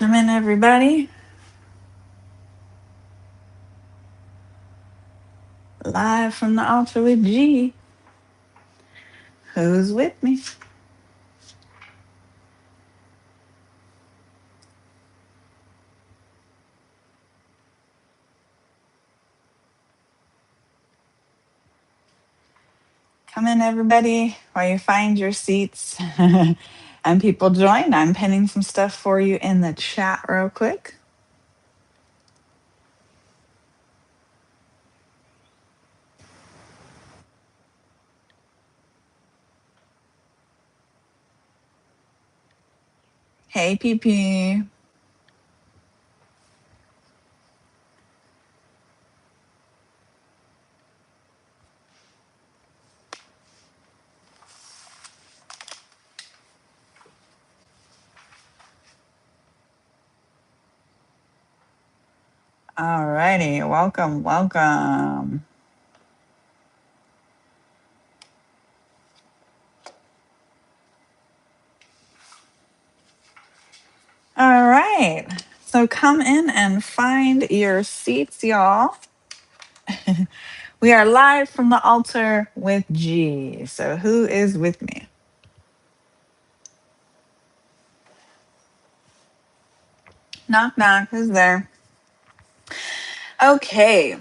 Come in, everybody. Live from the altar with G. Who's with me? Come in, everybody, while you find your seats and people join. I'm pinning some stuff for you in the chat real quick. Hey, PP. All righty. Welcome, welcome. All right. So come in and find your seats, y'all. We are live from the altar with G. So who is with me? Knock, knock. Who's there? Okay.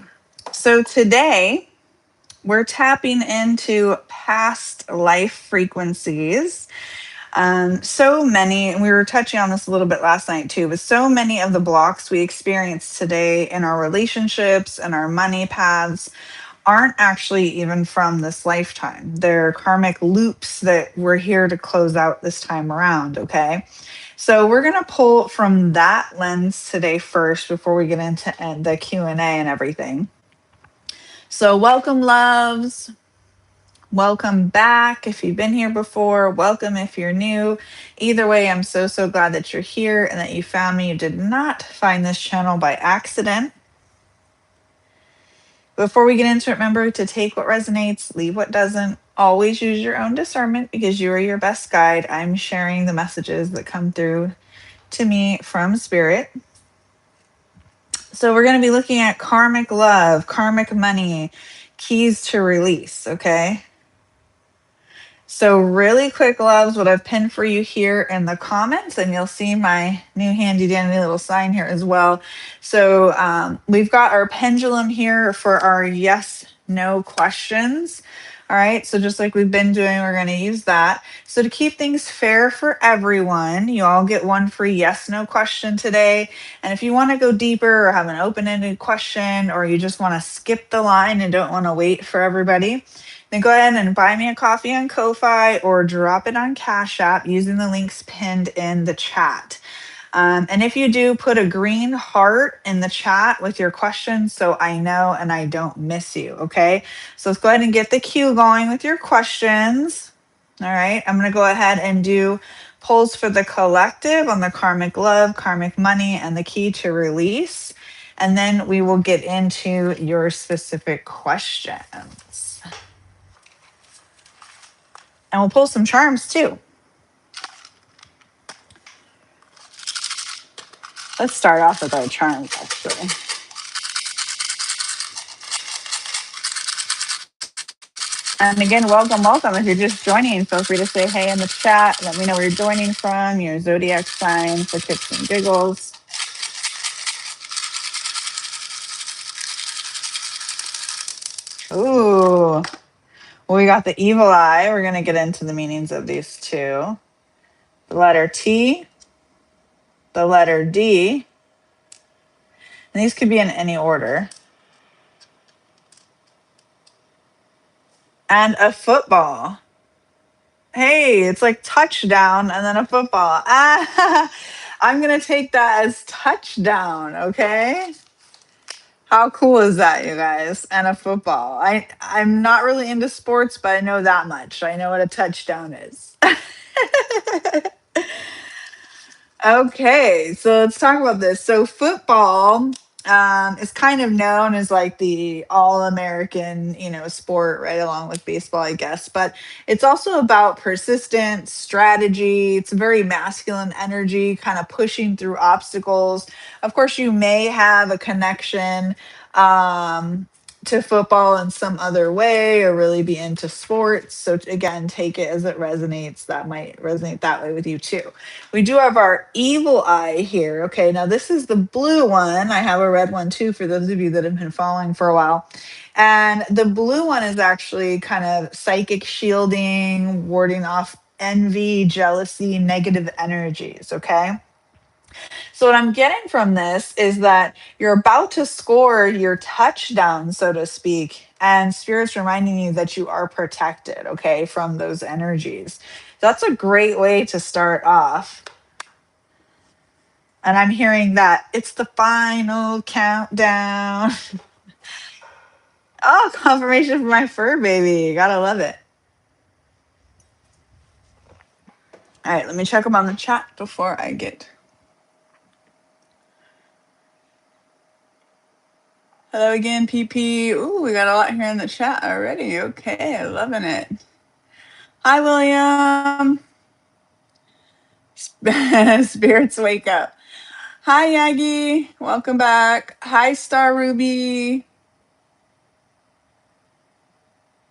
So today we're tapping into past life frequencies. So many, and we were touching on this a little bit last night too, but so many of the blocks we experience today in our relationships and our money paths aren't actually even from this lifetime. They're karmic loops that we're here to close out this time around, okay? So we're going to pull from that lens today first before we get into the Q&A and everything. So welcome, loves. Welcome back. If you've been here before, welcome if you're new. Either way, I'm so glad that you're here and that you found me. You did not find this channel by accident. Before we get into it, remember to take what resonates, leave what doesn't. Always use your own discernment because you are your best guide. I'm sharing the messages that come through to me from spirit. So we're going to be looking at karmic love, karmic money, keys to release, okay? So really quick, loves, what I've pinned for you here in the comments, and you'll see my new handy dandy little sign here as well. So we've got our pendulum here for our yes, no questions. All right, so just like we've been doing, we're going to use that. So to keep things fair for everyone, you all get one free yes, no question today. And if you want to go deeper or have an open-ended question, or you just want to skip the line and don't want to wait for everybody, then go ahead and buy me a coffee on Ko-Fi or drop it on Cash App using the links pinned in the chat. And if you do, put a green heart in the chat with your questions so I know and I don't miss you, okay? So let's go ahead and get the queue going with your questions. All right, I'm going to go ahead and do polls for the collective on the karmic love, karmic money, and the key to release. And then we will get into your specific questions. And we'll pull some charms too. Let's start off with our charms, actually. And again, welcome, welcome. If you're just joining, feel free to say hey in the chat. Let me know where you're joining from, your zodiac sign for tips and giggles. Ooh, well, we got the evil eye. We're going to get into the meanings of these two. The letter T, the letter D. And these could be in any order. And a football. Hey, it's like touchdown and then a football. Ah, I'm going to take that as touchdown, okay? How cool is that, you guys? And a football. I'm not really into sports, but I know that much. I know what a touchdown is. Okay, so let's talk about this. So football It's kind of known as like the all-American, sport right along with baseball, I guess. But it's also about persistence, strategy. It's a very masculine energy, kind of pushing through obstacles. Of course, you may have a connection um, to football in some other way or really be into sports. So again, take it as it resonates. That might resonate that way with you too. We do have our evil eye here. Okay, now this is the blue one. I have a red one too for those of you that have been following for a while. And the blue one is actually kind of psychic shielding, warding off envy, jealousy, negative energies. Okay. So, what I'm getting from this is that you're about to score your touchdown, so to speak, and Spirit's reminding you that you are protected, okay, from those energies. That's a great way to start off. And I'm hearing that it's the final countdown. Oh, confirmation for my fur baby. Gotta love it. All right, let me check them on the chat before I get. Hello again, PP. Ooh, we got a lot here in the chat already. Okay, loving it. Hi, William. Spirits wake up. Hi, Yagi. Welcome back. Hi, Star Ruby.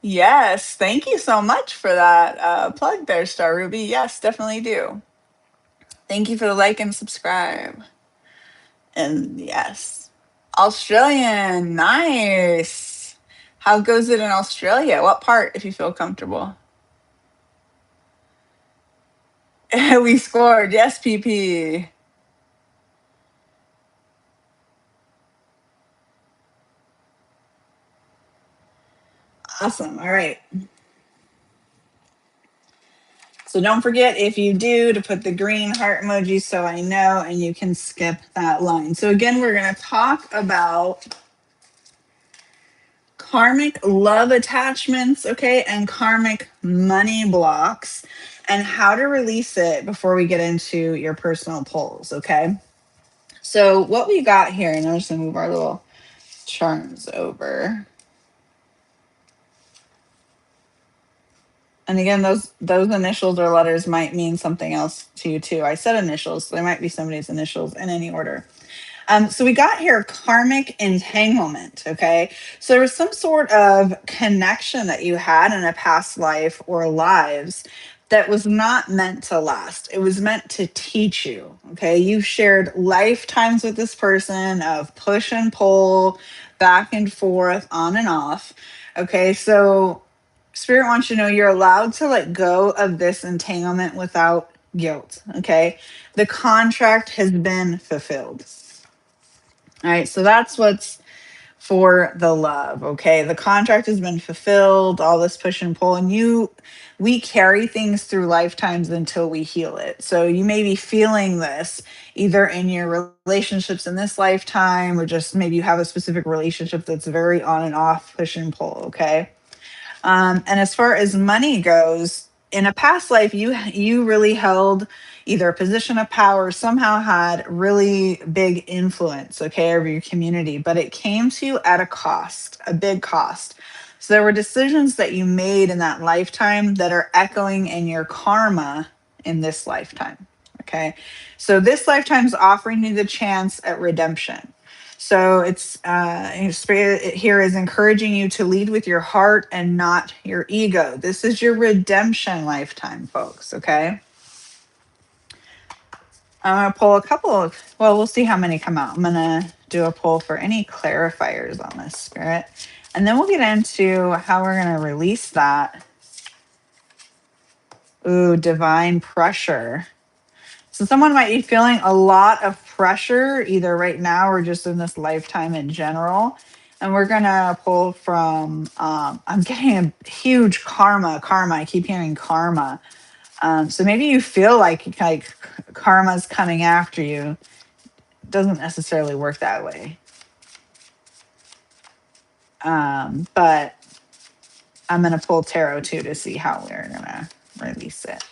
Yes, thank you so much for that plug there, Star Ruby. Yes, definitely do. Thank you for the like and subscribe. And yes, Australian, nice. How goes it in Australia? What part, if you feel comfortable? We scored. Yes, PP. Awesome. All right. So don't forget, if you do, to put the green heart emoji so I know and you can skip that line. So again, we're going to talk about karmic love attachments, okay, and karmic money blocks and how to release it before we get into your personal polls, okay? So what we got here, and I'm just going to move our little charms over. And again, those initials or letters might mean something else to you too. I said initials, so there might be somebody's initials in any order. So we got here karmic entanglement. Okay. So there was some sort of connection that you had in a past life or lives that was not meant to last. It was meant to teach you. Okay. You shared lifetimes with this person of push and pull, back and forth, on and off. Okay. So Spirit wants you to know you're allowed to let go of this entanglement without guilt. Okay. The contract has been fulfilled. All right, so that's what's for the love. Okay, the contract has been fulfilled, all this push and pull, and we carry things through lifetimes until we heal it. So you may be feeling this either in your relationships in this lifetime, or just maybe you have a specific relationship that's very on and off, push and pull. Okay. And as far as money goes, in a past life, you really held either a position of power, somehow had really big influence, okay, over your community, but it came to you at a cost, a big cost. So there were decisions that you made in that lifetime that are echoing in your karma in this lifetime. Okay. So this lifetime is offering you the chance at redemption. So it's Spirit here is encouraging you to lead with your heart and not your ego. This is your redemption lifetime, folks. Okay. I'm gonna pull a couple of. Well, we'll see how many come out. I'm gonna do a poll for any clarifiers on this, Spirit, and then we'll get into how we're gonna release that. Ooh, divine pressure. So someone might be feeling a lot of pressure either right now or just in this lifetime in general. And we're gonna pull from I'm getting a huge karma. I keep hearing karma. So maybe you feel like karma's coming after you. It doesn't necessarily work that way. But I'm gonna pull tarot too to see how we're gonna release it.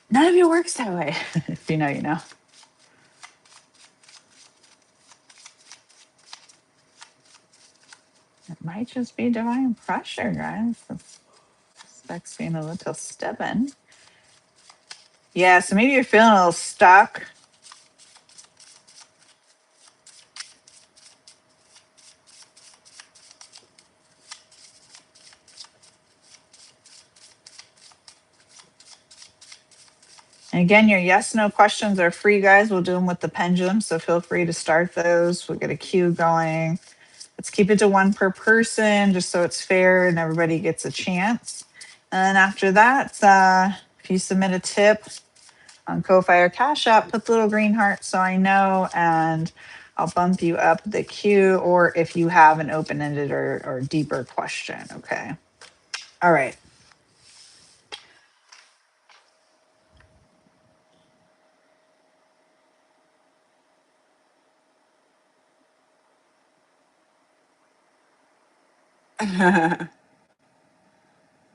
None of you works that way. If you know, you know. Might just be divine pressure, guys. That's being a little stubborn. Yeah, so maybe you're feeling a little stuck. And again, your yes no questions are free, guys. We'll do them with the pendulum, so feel free to start those. We'll get a cue going. Let's keep it to one per person just so it's fair and everybody gets a chance. And then after that, if you submit a tip on Ko-Fi or Cash App, put the little green heart so I know, and I'll bump you up the queue, or if you have an open-ended or deeper question, okay? All right.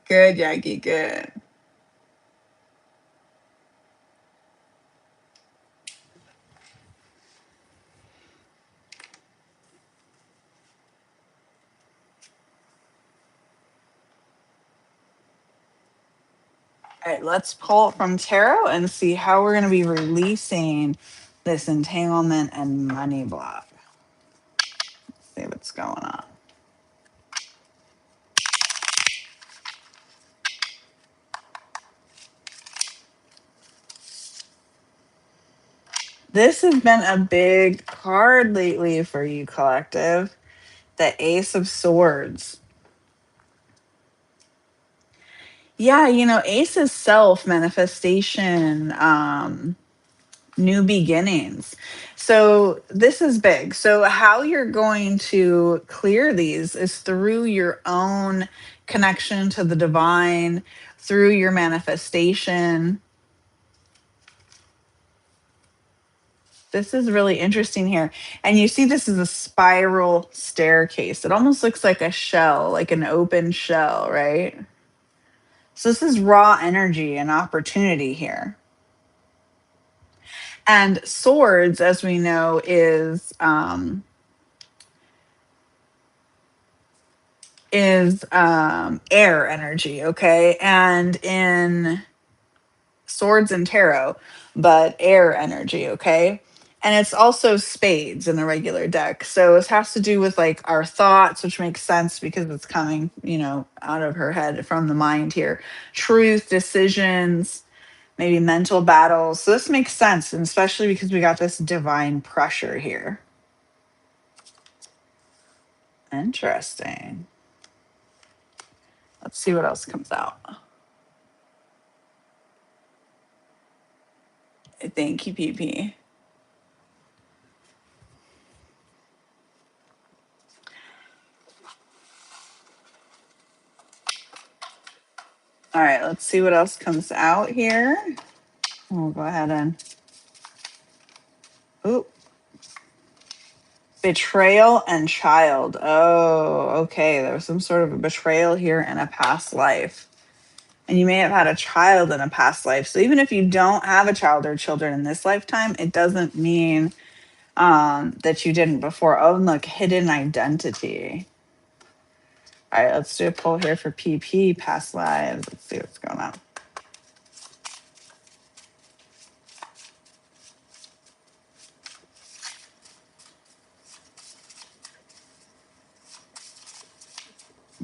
Good, Yagi, good. All right, let's pull from tarot and see how we're going to be releasing this entanglement and money block. See what's going on. This has been a big card lately for you, collective. The Ace of Swords. Yeah, you know, Ace is self manifestation, new beginnings. So this is big. So how you're going to clear these is through your own connection to the divine, through your manifestation. This is really interesting here. And you see this is a spiral staircase. It almost looks like a shell, like an open shell, right? So this is raw energy and opportunity here. And swords, as we know, is air energy, okay? And in swords and tarot, but air energy, okay? And it's also spades in the regular deck. So it has to do with like our thoughts, which makes sense because it's coming, you know, out of her head from the mind here. Truth, decisions, maybe mental battles. So this makes sense, and especially because we got this divine pressure here. Interesting. Let's see what else comes out. Thank you, PP. All right, let's see what else comes out here. We'll go ahead and. Ooh. Betrayal and child. Oh, okay. There was some sort of a betrayal here in a past life. And you may have had a child in a past life. So even if you don't have a child or children in this lifetime, it doesn't mean that you didn't before. Oh, and look, hidden identity. All right, let's do a poll here for PP, past lives. Let's see what's going on.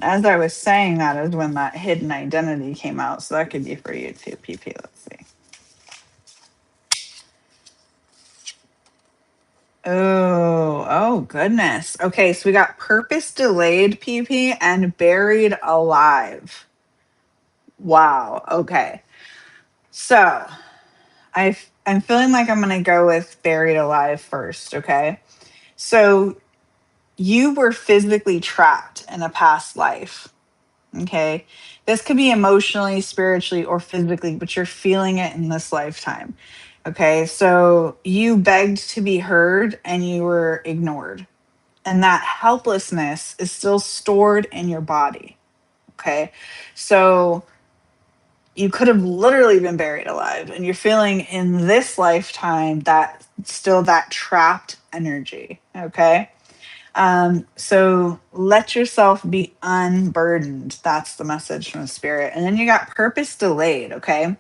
As I was saying, that is when that hidden identity came out. So that could be for you too, PP. Let's see. Oh goodness. Okay, so we got purpose delayed, PP, and buried alive. Wow. Okay. So I'm feeling like I'm gonna go with buried alive first, okay? So you were physically trapped in a past life. Okay. This could be emotionally, spiritually, or physically, but you're feeling it in this lifetime. Okay. So you begged to be heard and you were ignored. And that helplessness is still stored in your body. Okay. So you could have literally been buried alive, and you're feeling in this lifetime that still that trapped energy. Okay. So let yourself be unburdened. That's the message from Spirit. And then you got purpose delayed. Okay.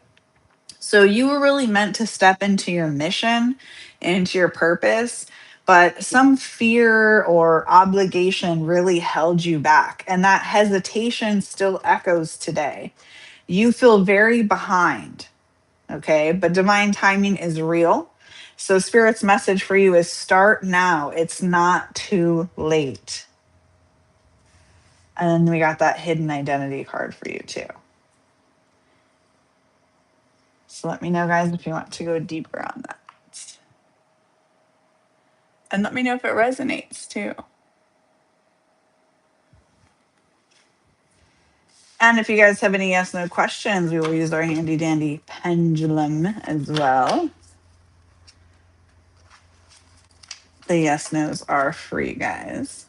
So you were really meant to step into your mission, into your purpose, but some fear or obligation really held you back. And that hesitation still echoes today. You feel very behind, okay? But divine timing is real. So Spirit's message for you is start now. It's not too late. And then we got that hidden identity card for you too. So let me know, guys, if you want to go deeper on that. And let me know if it resonates too. And if you guys have any yes no questions, we will use our handy dandy pendulum as well. The yes nos are free, guys.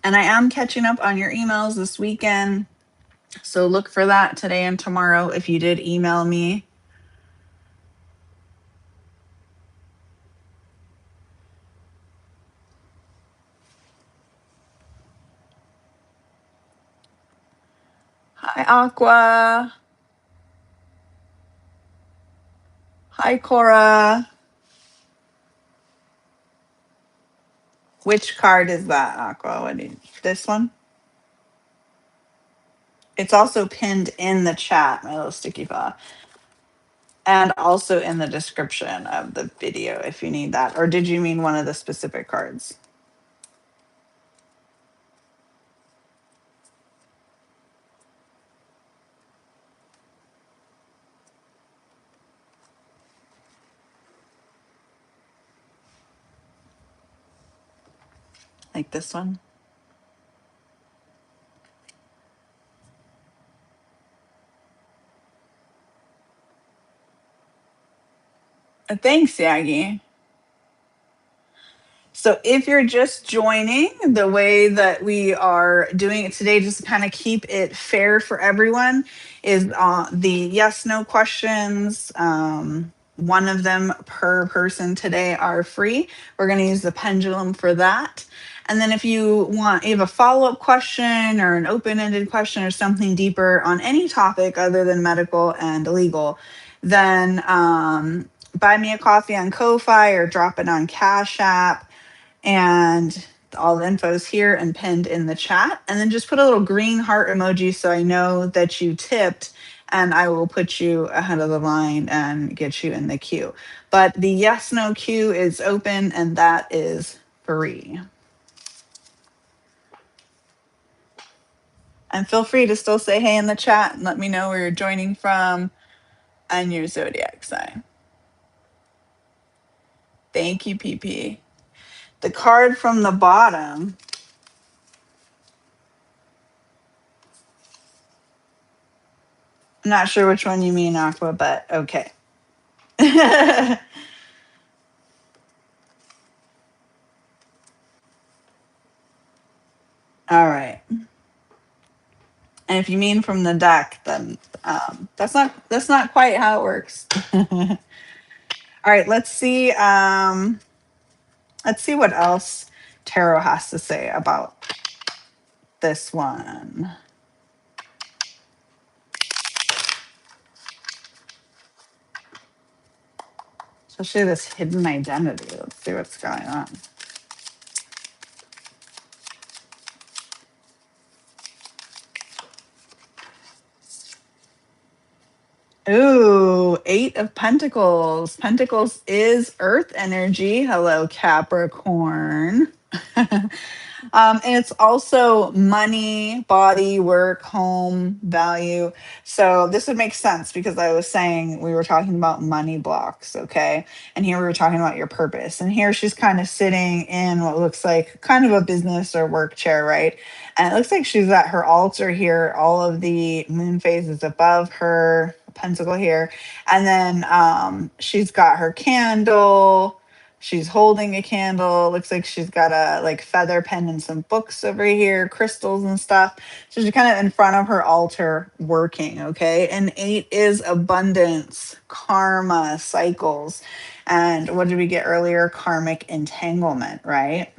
And I am catching up on your emails this weekend. So look for that today and tomorrow if you did email me. Hi, Aqua. Hi, Cora. Which card is that, Aqua? This one? It's also pinned in the chat, my little sticky paw. And also in the description of the video if you need that. Or did you mean one of the specific cards? Like this one? Thanks, Yagi. So if you're just joining, the way that we are doing it today, just to kind of keep it fair for everyone, is the yes no questions. One of them per person today are free. We're going to use the pendulum for that. And then if you have a follow-up question or an open-ended question or something deeper on any topic other than medical and legal, then buy me a coffee on Ko-Fi or drop it on Cash App. And all the info is here and pinned in the chat. And then just put a little green heart emoji so I know that you tipped, and I will put you ahead of the line and get you in the queue. But the yes no queue is open, and that is free. And feel free to still say hey in the chat and let me know where you're joining from and your zodiac sign. Thank you, PP. The card from the bottom. I'm not sure which one you mean, Aqua, but okay. All right. And if you mean from the deck, then that's not quite how it works. All right, let's see. Let's see what else tarot has to say about this one. Especially this hidden identity. Let's see what's going on. Ooh, 8 of Pentacles. Pentacles is earth energy. Hello, Capricorn. And it's also money, body, work, home, value. So this would make sense because I was saying we were talking about money blocks, okay? And here we were talking about your purpose. And here she's kind of sitting in what looks like kind of a business or work chair, right? And it looks like she's at her altar here. All of the moon phases above her, pentacle here. And then she's got her candle, She's holding a candle. Looks like she's got a like feather pen and some books over here, crystals and stuff. So she's kind of in front of her altar working, okay? And 8 is abundance, karma, cycles. And what did we get earlier? Karmic entanglement, right?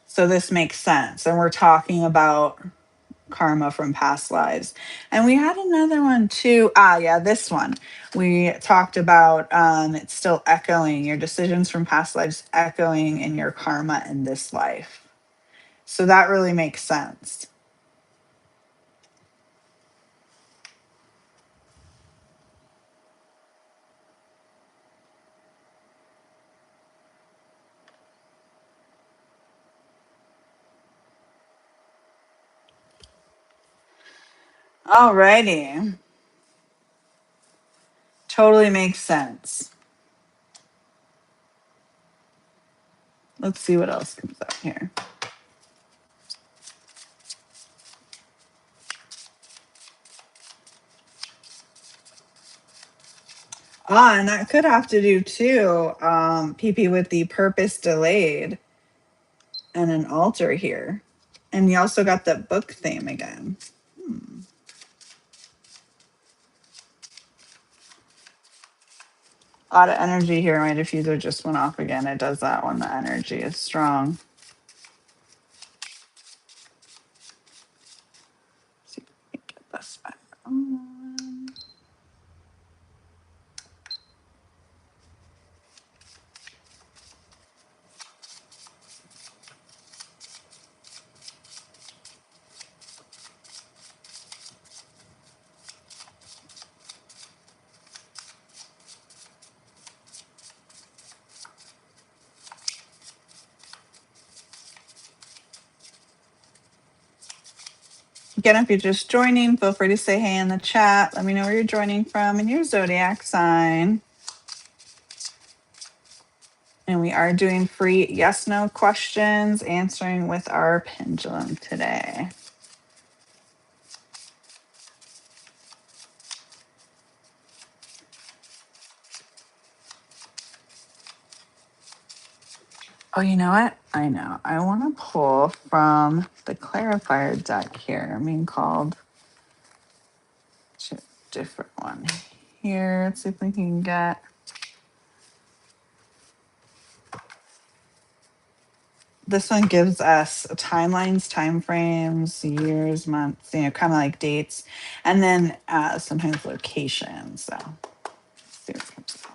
So this makes sense. And we're talking about karma from past lives. And we had another one too. Yeah, this one. We talked about it's still echoing, your decisions from past lives echoing in your karma in this life. So that really makes sense. Alrighty. Totally makes sense. Let's see what else comes up here. And that could have to do too, PP, with the purpose delayed and an altar here. And you also got the book theme again. A lot of energy here. My diffuser just went off again. It does that when the energy is strong. Let's see if we can get this back on. Again, if you're just joining, feel free to say hey in the chat. Let me know where you're joining from and your zodiac sign. And we are doing free yes no questions, answering with our pendulum today. Oh, you know what? I know. I want to pull from the clarifier deck here. I mean, called a different one here. Let's see if we can get. This one gives us timelines, time frames, years, months, kind of like dates, and then sometimes locations. So let's see what comes up.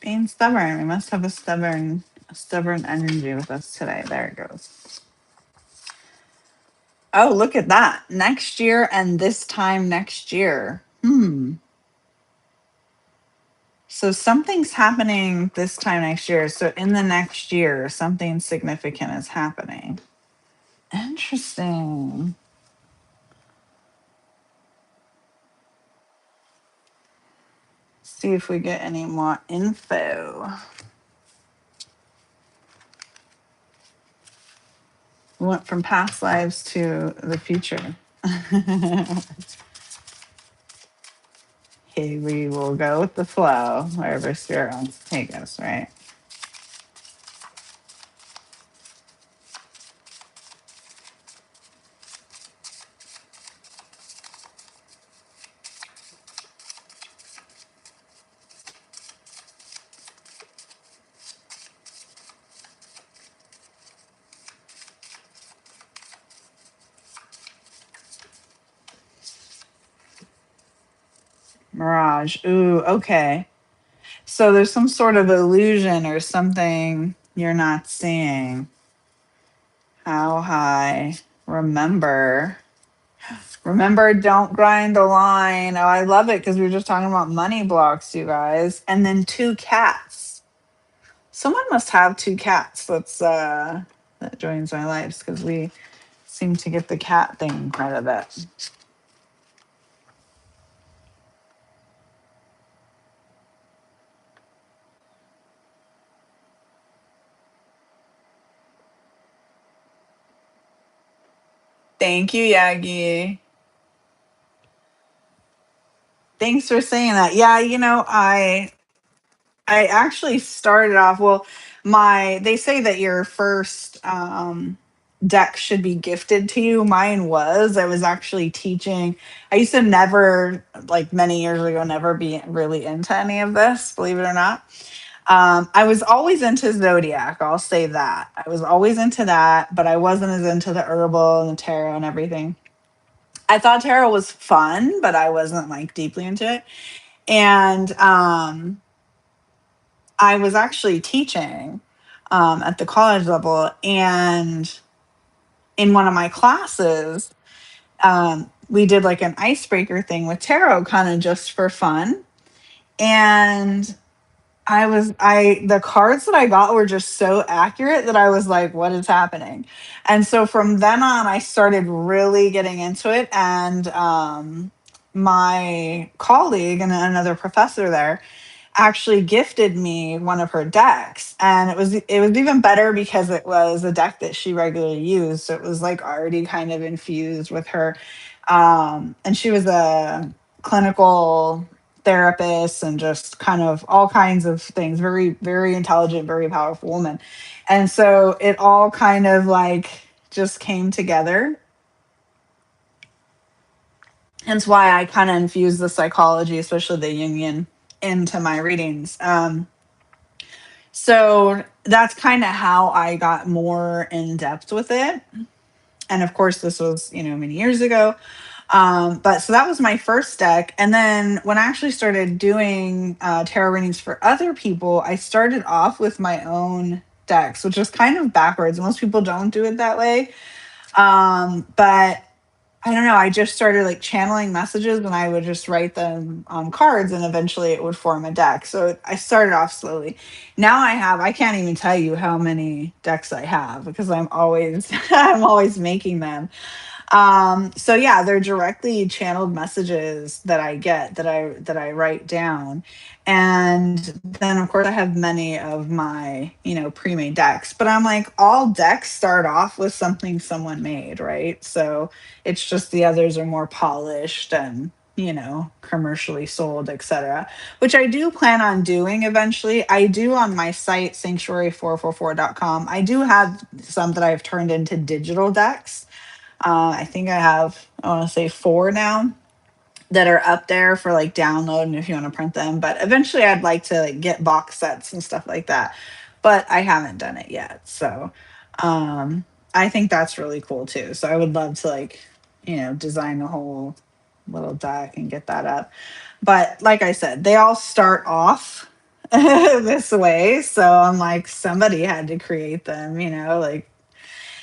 Being stubborn. We must have a stubborn energy with us today. There it goes. Oh, look at that. Next year and this time next year. So something's happening this time next year. So in the next year, something significant is happening. Interesting. See if we get any more info. We went from past lives to the future. Hey, we will go with the flow wherever spirit wants to take us, right? Mirage. Ooh, okay. So there's some sort of illusion or something you're not seeing. How high? Remember. Remember, don't grind the line. Oh, I love it because we were just talking about money blocks, you guys. And then two cats. Someone must have two cats. That joins my lives because we seem to get the cat thing quite a bit. Thank you, Yagi. Thanks for saying that. Yeah, I actually started off well, my they say that your first deck should be gifted to you. Mine was. I was actually teaching. I used to never, like many years ago, never be really into any of this, believe it or not. I was always into zodiac, I'll say that. I was always into that, but I wasn't as into the herbal and the tarot and everything. I thought tarot was fun, but I wasn't like deeply into it. And I was actually teaching at the college level, and in one of my classes, we did like an icebreaker thing with tarot, kind of just for fun. And the cards that I got were just so accurate that I was like, what is happening? And so from then on, I started really getting into it. And my colleague and another professor there actually gifted me one of her decks, and it was even better because it was a deck that she regularly used, so it was like already kind of infused with her. And she was a clinical therapist and just kind of all kinds of things, very very intelligent, very powerful woman. And so it all kind of like just came together. Hence why I kind of infuse the psychology, especially the Jungian, into my readings. So that's kind of how I got more in depth with it. And of course, this was, many years ago. But so that was my first deck. And then when I actually started doing tarot readings for other people, I started off with my own decks, which is kind of backwards. Most people don't do it that way. But I don't know. I just started like channeling messages, and I would just write them on cards, and eventually it would form a deck. So I started off slowly. Now I can't even tell you how many decks I have because I'm always, I'm always making them. So yeah, they're directly channeled messages that I get, that I write down. And then of course I have many of my, pre-made decks. But I'm like, all decks start off with something someone made, right? So it's just the others are more polished and, commercially sold, etc. Which I do plan on doing eventually. I do on my site, sanctuary444.com. I do have some that I've turned into digital decks. I think I have, I want to say, four now that are up there for like download and if you want to print them. But eventually I'd like to like get box sets and stuff like that. But I haven't done it yet. So I think that's really cool too. So I would love to like, design a whole little deck and get that up. But like I said, they all start off this way. So I'm like, somebody had to create them, like,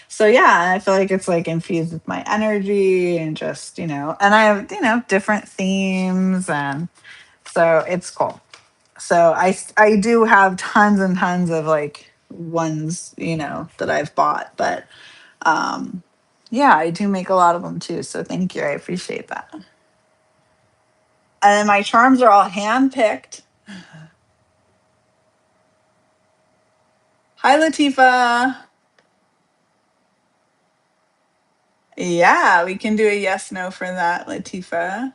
so yeah, I feel like it's like infused with my energy and just, and I have, different themes, and so it's cool. So I do have tons and tons of like ones, that I've bought, but yeah, I do make a lot of them too. So thank you. I appreciate that. And then my charms are all hand picked. Hi, Latifa. Yeah, we can do a yes no for that, Latifa.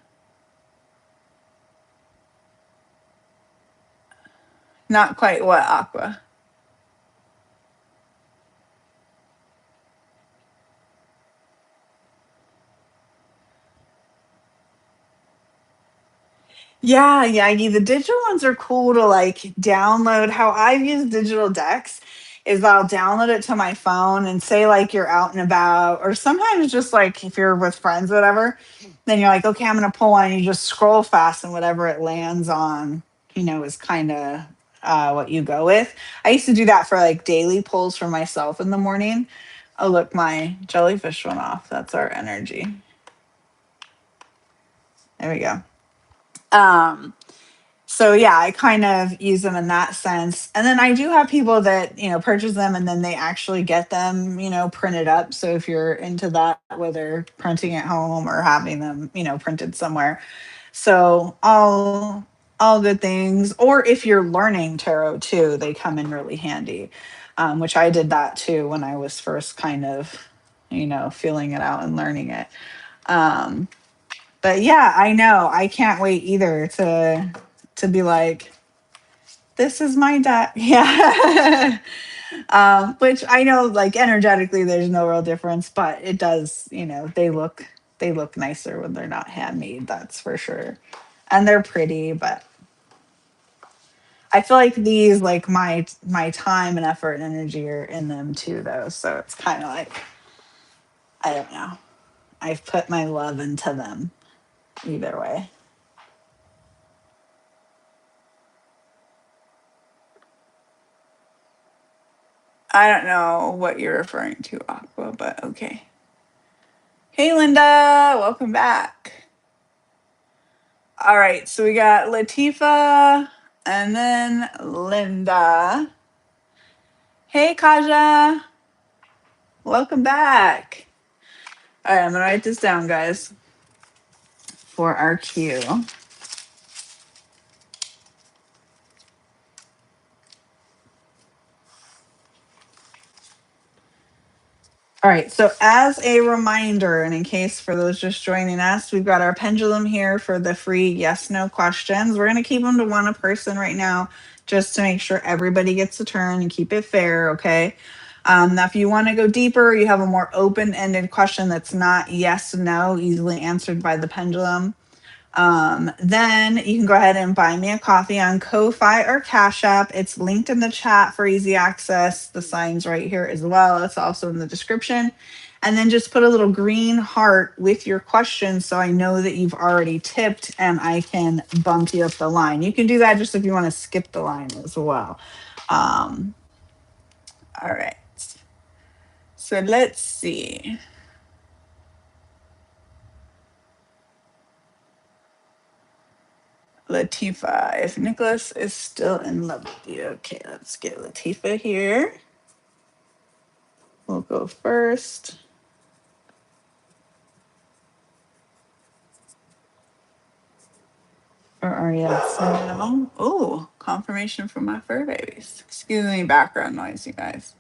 Not quite what, Aqua? Yeah, yeah, the digital ones are cool to like download. How I've used digital decks is I'll download it to my phone and say like you're out and about, or sometimes just like if you're with friends, whatever, then you're like, okay, I'm gonna pull one, and you just scroll fast, and whatever it lands on, is kind of what you go with. I used to do that for like daily pulls for myself in the morning. Oh, look, my jellyfish went off. That's our energy. There we go. So yeah, I kind of use them in that sense. And then I do have people that, purchase them and then they actually get them, printed up. So if you're into that, whether printing at home or having them, printed somewhere. So all good things. Or if you're learning tarot too, they come in really handy. Which I did that too when I was first kind of, feeling it out and learning it. Um, but yeah, I know. I can't wait either to be like, this is my deck. Yeah. Which I know like energetically there's no real difference, but it does, they look nicer when they're not handmade, that's for sure. And they're pretty, but I feel like these like my time and effort and energy are in them too though. So it's kind of like, I don't know. I've put my love into them either way. I don't know what you're referring to, Aqua, but okay. Hey, Linda, welcome back. All right, so we got Latifa and then Linda. Hey, Kaja, welcome back. All right, I'm gonna write this down, guys, for our cue. All right, so as a reminder, and in case for those just joining us, we've got our pendulum here for the free yes no questions. We're going to keep them to one a person right now, just to make sure everybody gets a turn and keep it fair, okay? Now, if you want to go deeper, you have a more open ended question that's not yes no, easily answered by the pendulum. Then you can go ahead and buy me a coffee on Ko-Fi or Cash App. It's linked in the chat for easy access. The sign's right here as well. It's also in the description. And then just put a little green heart with your question so I know that you've already tipped and I can bump you up the line. You can do that just if you want to skip the line as well. All right. So let's see. Latifa, if Nicholas is still in love with you. Okay, let's get Latifa here. We'll go first. Or are you no? Oh, confirmation from my fur babies. Excuse me, background noise, you guys.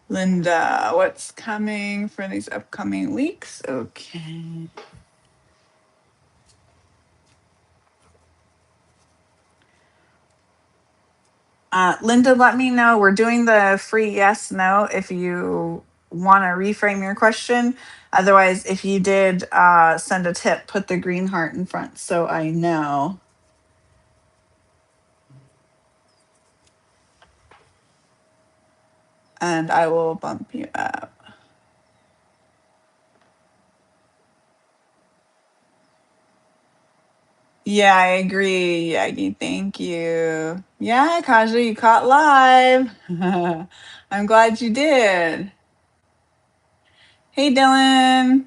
Linda, what's coming for these upcoming weeks? Okay. Linda, let me know. We're doing the free yes no if you want to reframe your question. Otherwise, if you did send a tip, put the green heart in front so I know. And I will bump you up. Yeah, I agree, Yagi. Thank you. Yeah, Kaja, you caught live. I'm glad you did. Hey, Dylan.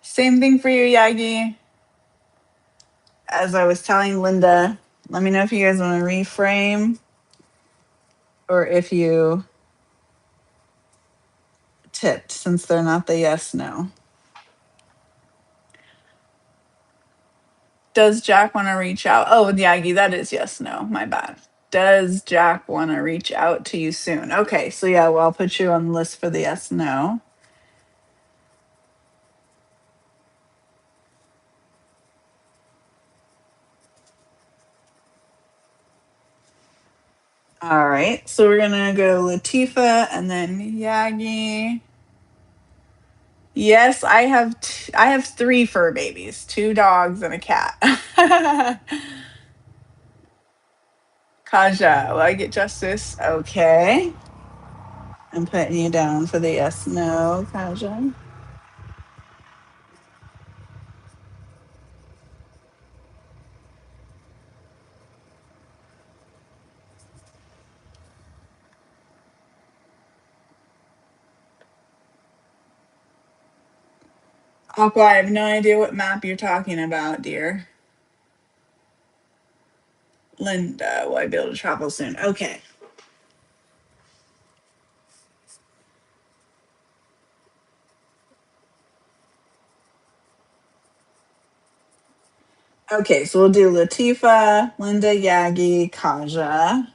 Same thing for you, Yagi. As I was telling Linda, let me know if you guys want to reframe or if you tipped since they're not the yes no. Does Jack want to reach out? Oh, Yagi, that is yes no. My bad. Does Jack want to reach out to you soon? Okay, so yeah, well, I'll put you on the list for the yes, no. All right, so we're gonna go Latifa and then Yagi. Yes, I have 3 fur babies, 2 dogs and a cat. Kaja, will I get justice? Okay. I'm putting you down for the yes, no, Kaja. Aqua, I have no idea what map you're talking about, dear. Linda, will I be able to travel soon? Okay. Okay, so we'll do Latifa, Linda, Yagi, Kaja.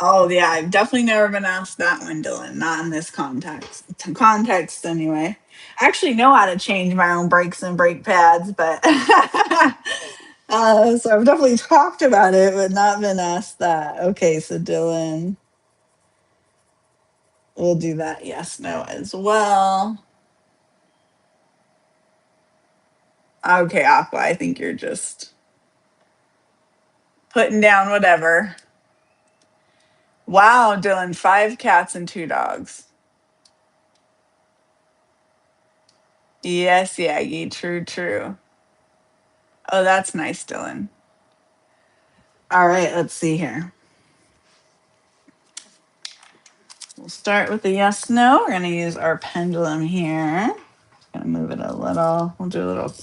Oh yeah, I've definitely never been asked that one, Dylan. Not in this context. Context anyway. I actually know how to change my own brakes and brake pads, but so I've definitely talked about it, but not been asked that. Okay, so Dylan, we'll do that yes, no as well. Okay, Aqua, I think you're just putting down whatever. Wow, Dylan, 5 cats and 2 dogs. Yes, Yagi, true, true. Oh, that's nice, Dylan. All right, let's see here. We'll start with the yes, no. We're going to use our pendulum here. Going to move it a little. We'll do a little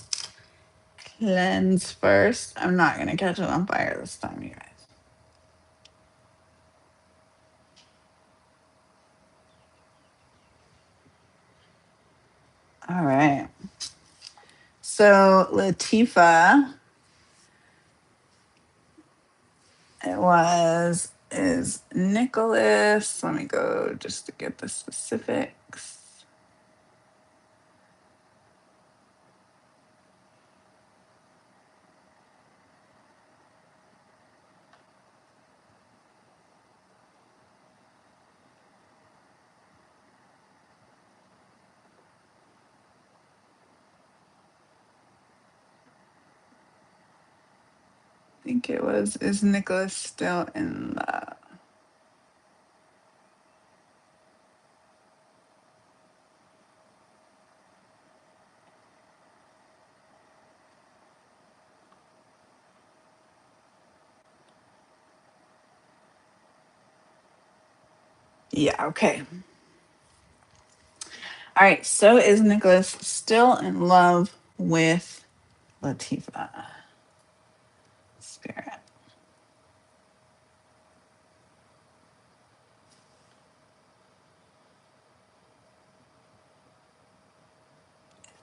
cleanse first. I'm not going to catch it on fire this time, you guys. All right. So Latifa, is Nicholas. Let me go just to get the specifics. I think it was, is Nicholas still in the. Yeah, okay. All right, so is Nicholas still in love with Latifa? Spirit.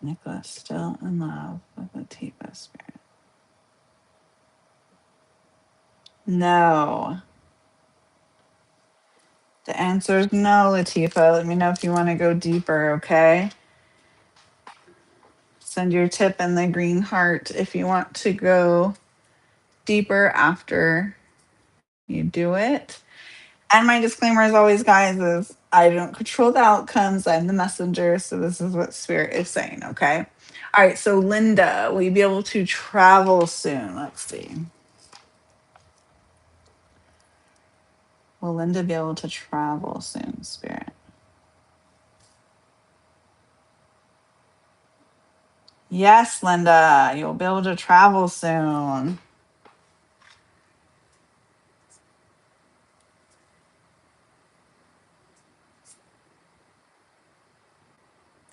Nicholas still in love with Latifa? Spirit. No. The answer is no, Latifa. Let me know if you want to go deeper, okay? Send your tip in the green heart if you want to go deeper after you do it. And my disclaimer, as always, guys, is I don't control the outcomes. I'm the messenger. So this is what Spirit is saying, okay? All right. So, Linda, will you be able to travel soon? Let's see. Will Linda be able to travel soon, Spirit? Yes, Linda, you'll be able to travel soon.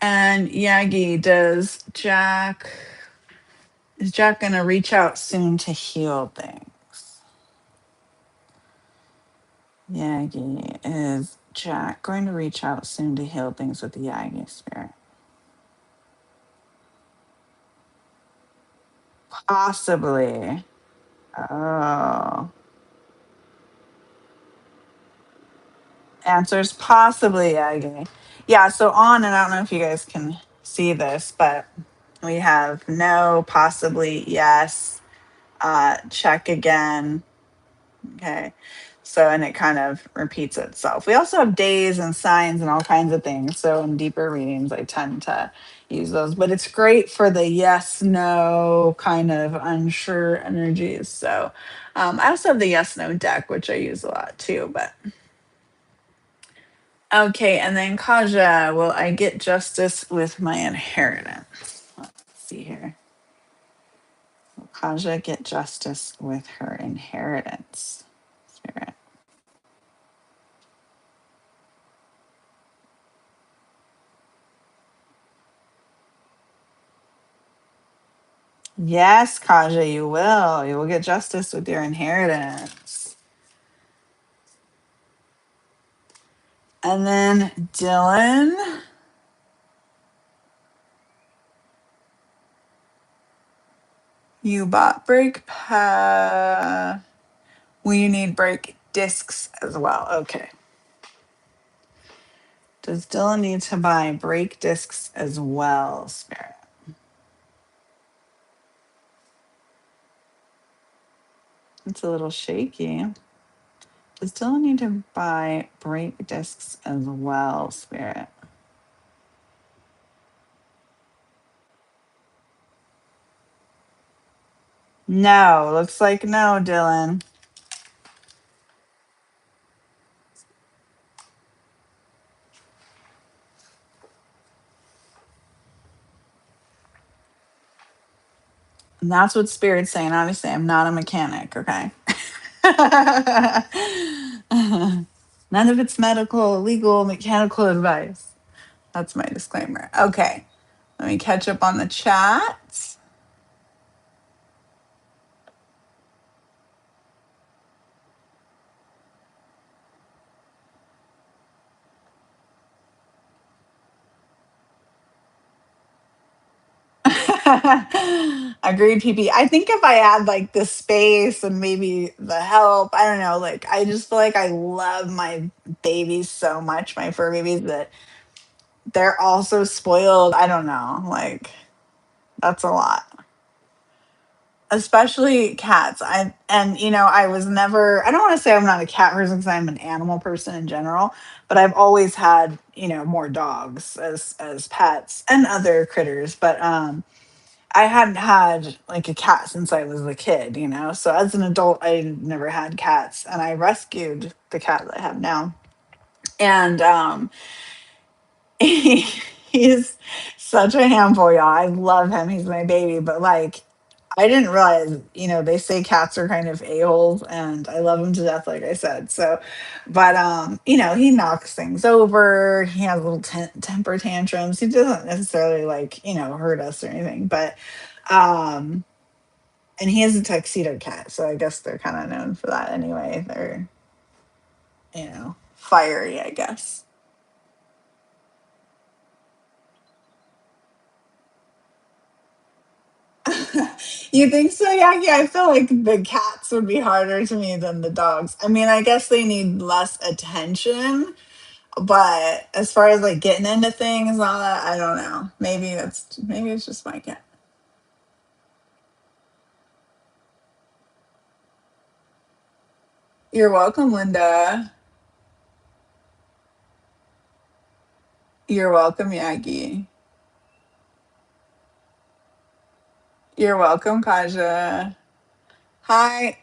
And Yagi, is Jack going to reach out soon to heal things? Yagi, is Jack, going to reach out soon to heal things with the Yagi spirit. Possibly. Oh. Answers possibly Yagi. Yeah, so on, and I don't know if you guys can see this, but we have no, possibly, yes, check again. Okay. So, and it kind of repeats itself. We also have days and signs and all kinds of things. So, in deeper readings, I tend to use those, but it's great for the yes, no kind of unsure energies. So, I also have the yes, no deck, which I use a lot too. But okay. And then Kaja, will I get justice with my inheritance? Let's see here. Will Kaja get justice with her inheritance? Spirit. Yes, Kaja, you will. You will get justice with your inheritance. And then Dylan, you bought brake pad. Will you need brake discs as well? Okay. Does Dylan need to buy brake discs as well, Spirit? It's a little shaky. Does Dylan need to buy brake discs as well, Spirit? No, looks like no, Dylan. And that's what Spirit's saying. Obviously, I'm not a mechanic, okay? None of it's medical, legal, mechanical advice. That's my disclaimer. Okay. Let me catch up on the chat. Agreed, PP. I think if I had like the space and maybe the help, I don't know, like I just feel like I love my babies so much, my fur babies, that they're also spoiled. I don't know. Like that's a lot. Especially cats. I was never, I don't want to say I'm not a cat person because I'm an animal person in general, but I've always had, more dogs as pets and other critters. But I hadn't had like a cat since I was a kid. So as an adult I never had cats, and I rescued the cat that I have now. And he's such a handful, y'all. I love him. He's my baby. But like, I didn't realize, they say cats are kind of a-holes, and I love him to death, like I said. So, but, he knocks things over. He has little temper tantrums. He doesn't necessarily like, hurt us or anything. But, um, and he is a tuxedo cat. So I guess they're kind of known for that anyway. They're, fiery, I guess. You think so? Yeah, yeah. I feel like the cats would be harder to me than the dogs. I mean, I guess they need less attention, but as far as like getting into things and all that, I don't know. Maybe it's just my cat. You're welcome, Linda. You're welcome, Yagi. You're welcome, Kaja. Hi.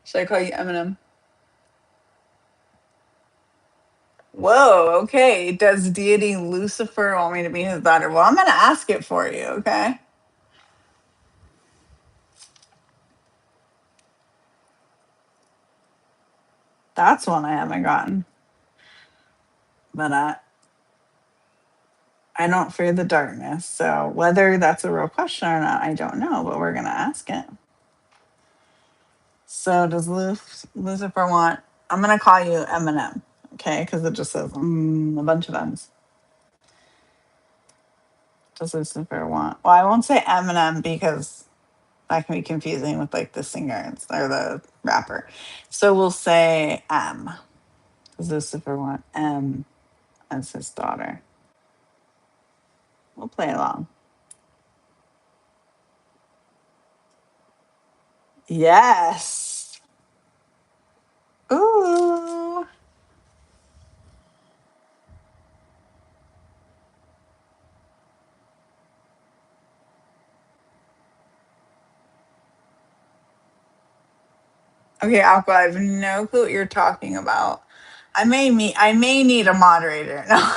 Should I call you Eminem? Whoa, okay. Does deity Lucifer want me to be his daughter? Well, I'm going to ask it for you, okay? That's one I haven't gotten. But I don't fear the darkness. So whether that's a real question or not, I don't know, but we're going to ask it. So does Lucifer want I'm gonna call you Eminem, okay? Because it just says a bunch of M's. Does Lucifer want? Well, I won't say Eminem because that can be confusing with like the singer or the rapper. So we'll say M. Does Lucifer want M as his daughter? We'll play along. Yes. Ooh. Okay, Aqua, I have no clue what you're talking about. I may need a moderator. No.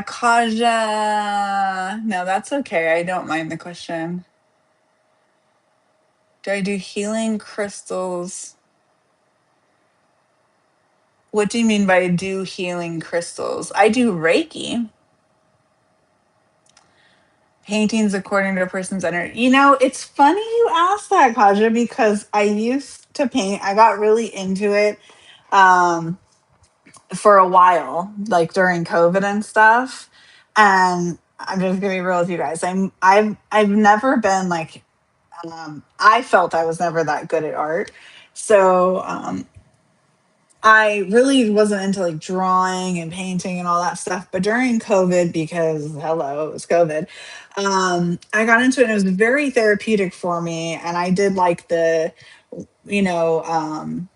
Kaja. No, that's okay. I don't mind the question. Do I do healing crystals? What do you mean by do healing crystals? I do Reiki. Paintings according to a person's energy. You know, it's funny you asked that, Kaja, because I used to paint. I got really into it for a while, like during COVID and stuff. And I'm just gonna be real with you guys. I've never been like I felt I was never that good at art. So I really wasn't into like drawing and painting and all that stuff. But during COVID, because hello, it was COVID, I got into it and it was very therapeutic for me. And I did like the, you know,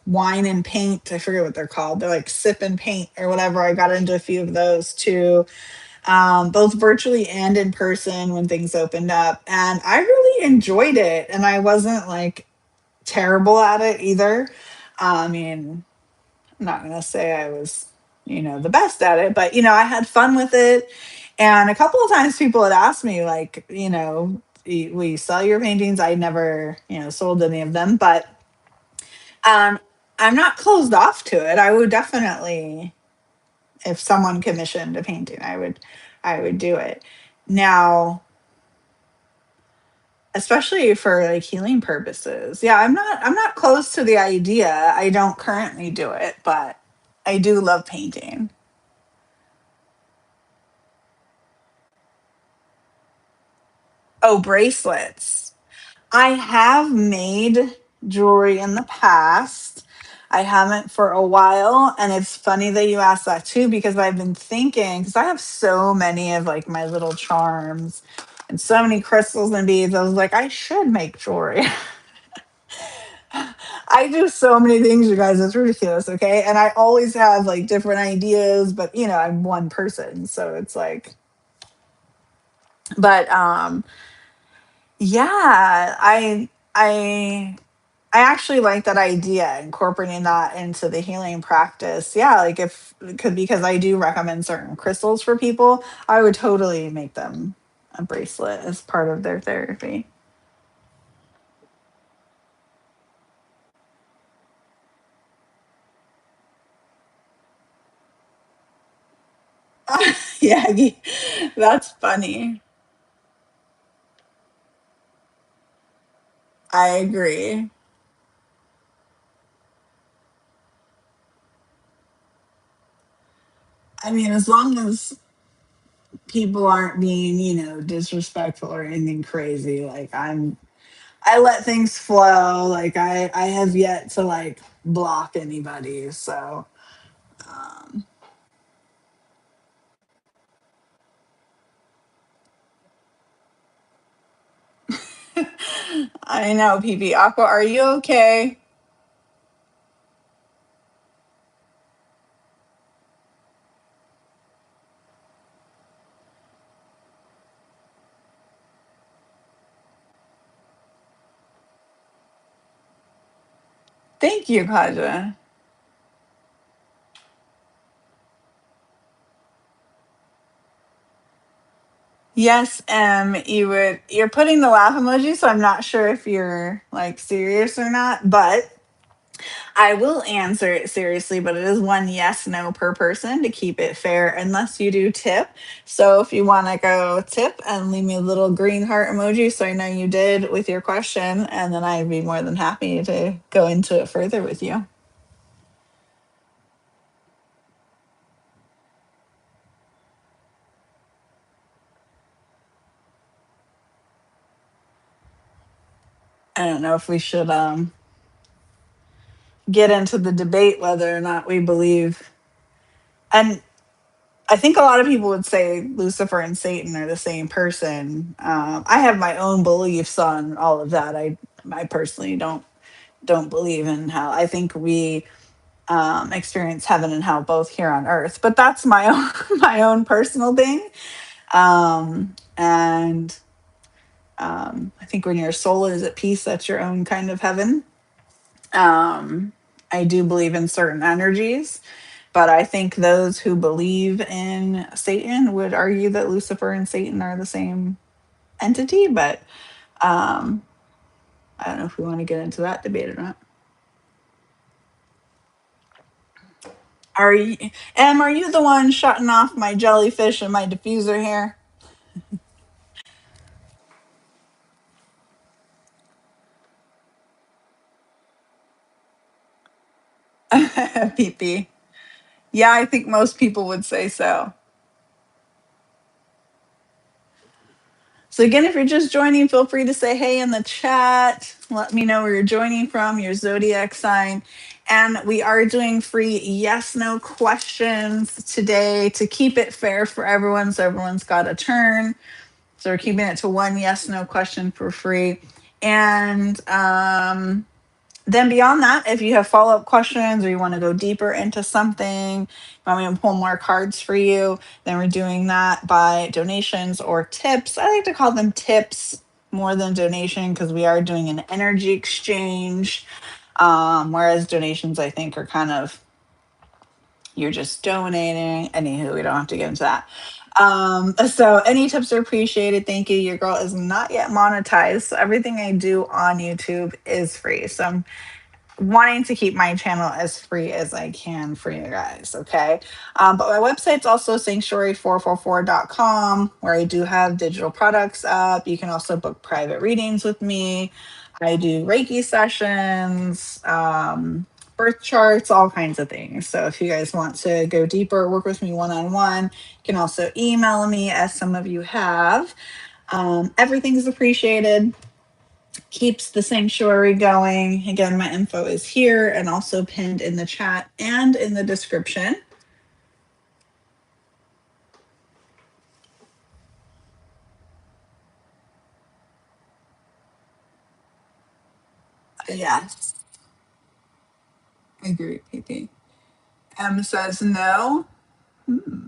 wine and paint. I forget what they're called. They're like sip and paint or whatever. I got into a few of those too, both virtually and in person when things opened up. And I really enjoyed it. And I wasn't like terrible at it either. I mean, I'm not going to say I was, the best at it, but, I had fun with it. And a couple of times people had asked me, like, will you sell your paintings? I never, sold any of them, but um, I'm not closed off to it. I would definitely, if someone commissioned a painting, I would do it. Now, especially for like healing purposes. Yeah, I'm not close to the idea. I don't currently do it, but I do love painting. Oh, bracelets. I have made jewelry in the past. I haven't for a while. And it's funny that you asked that too, because I've been thinking, because I have so many of like my little charms and so many crystals and beads. I was like, I should make jewelry. I do so many things, you guys. It's ridiculous. Okay. And I always have like different ideas, but I'm one person. So it's like, but yeah, I actually like that idea, incorporating that into the healing practice. Yeah, like if could because I do recommend certain crystals for people, I would totally make them a bracelet as part of their therapy. Yeah, that's funny. I agree. I mean, as long as people aren't being, disrespectful or anything crazy, like I let things flow. Like I have yet to like block anybody. So um I know, PP Aqua, are you okay? Thank you, Kaja. Yes, you're putting the laugh emoji, so I'm not sure if you're like serious or not, but I will answer it seriously, but it is one yes, no per person to keep it fair, unless you do tip. So if you want to go tip and leave me a little green heart emoji so I know you did with your question, and then I'd be more than happy to go into it further with you. I don't know if we should get into the debate whether or not we believe. And I think a lot of people would say Lucifer and Satan are the same person. I have my own beliefs on all of that. I personally don't believe in hell. I think we experience heaven and hell both here on earth, but that's my own my own personal thing. And I think when your soul is at peace, that's your own kind of heaven. Um, I do believe in certain energies, but I think those who believe in Satan would argue that Lucifer and Satan are the same entity. But um, I don't know if we want to get into that debate or not. Are you, are you the one shutting off my jellyfish and my diffuser here? PP. Yeah, I think most people would say so. So again, if you're just joining, feel free to say hey in the chat. Let me know where you're joining from, your zodiac sign. And we are doing free yes no questions today to keep it fair for everyone. So everyone's got a turn. So we're keeping it to one yes no question for free. And then beyond that, if you have follow-up questions or you want to go deeper into something, you want me to pull more cards for you, then we're doing that by donations or tips. I like to call them tips more than donation because we are doing an energy exchange. Whereas donations, I think, are kind of you're just donating. Anywho, we don't have to get into that. So any tips are appreciated. Thank you. Your girl is not yet monetized. So everything I do on YouTube is free. So I'm wanting to keep my channel as free as I can for you guys. Okay. But my website's also sanctuary444.com, where I do have digital products up. You can also book private readings with me. I do Reiki sessions, birth charts, all kinds of things. So if you guys want to go deeper, work with me one on one, you can also email me, as some of you have. Everything's appreciated, keeps the sanctuary going. Again, my info is here and also pinned in the chat and in the description. Yes, I agree, PP. M says no. Hmm.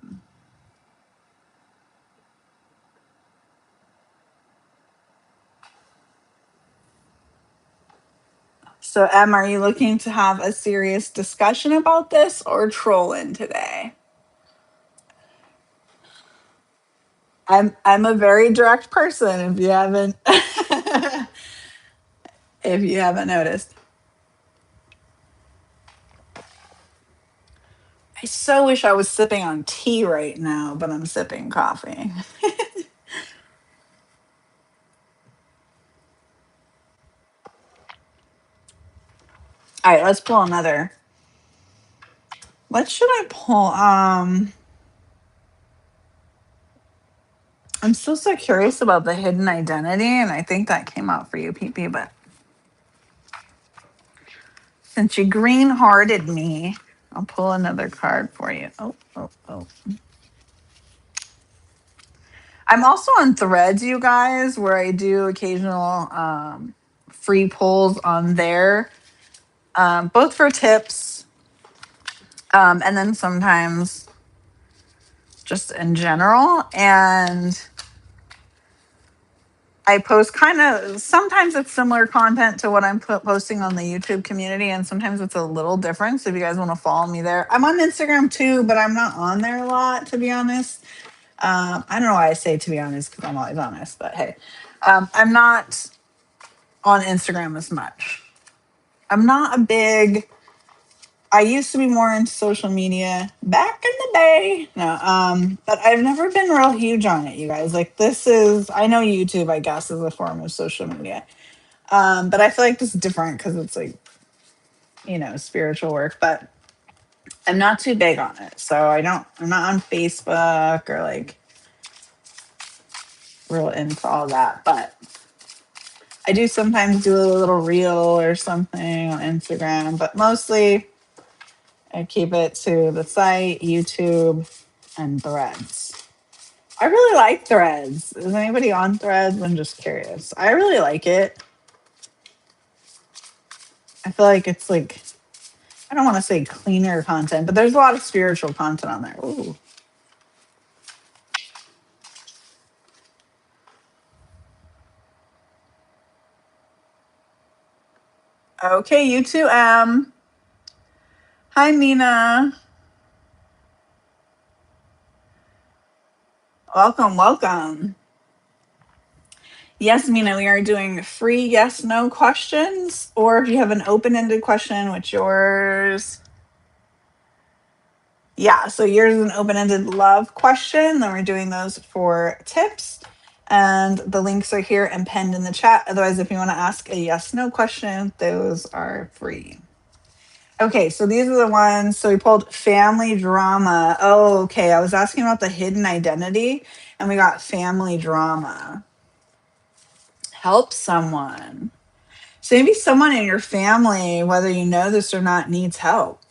So, M, are you looking to have a serious discussion about this or trolling today? I'm a very direct person. If you haven't if you haven't noticed, I so wish I was sipping on tea right now, but I'm sipping coffee. All right, let's pull another. What should I pull? I'm still so curious about the hidden identity, and I think that came out for you, PP. But since you green hearted me, I'll pull another card for you. Oh, oh, oh. I'm also on Threads, you guys, where I do occasional free pulls on there, both for tips, and then sometimes just in general. And I post kind of, sometimes it's similar content to what I'm posting on the YouTube community, and sometimes it's a little different. So if you guys want to follow me there, I'm on Instagram too, but I'm not on there a lot, to be honest. I don't know why I say to be honest, because I'm always honest, but hey, I'm not on Instagram as much. I'm not a big, I used to be more into social media back in the day. No, but I've never been real huge on it, you guys. Like this is, I know YouTube, I guess, is a form of social media. But I feel like this is different because it's like, spiritual work, but I'm not too big on it. So I'm not on Facebook or like real into all that, but I do sometimes do a little reel or something on Instagram, but mostly I keep it to the site, YouTube, and Threads. I really like Threads. Is anybody on Threads? I'm just curious. I really like it. I feel like it's like, I don't want to say cleaner content, but there's a lot of spiritual content on there. Ooh. Okay, you too, Em. Hi, Mina. Welcome, welcome. Yes, Mina, we are doing free yes no questions, or if you have an open ended question, which yours. Yeah, so yours is an open ended love question. Then we're doing those for tips. And the links are here and pinned in the chat. Otherwise, if you want to ask a yes no question, those are free. Okay, so these are the ones. So we pulled family drama. Oh, okay. I was asking about the hidden identity, and we got family drama. Help someone. So maybe someone in your family, whether you know this or not, needs help.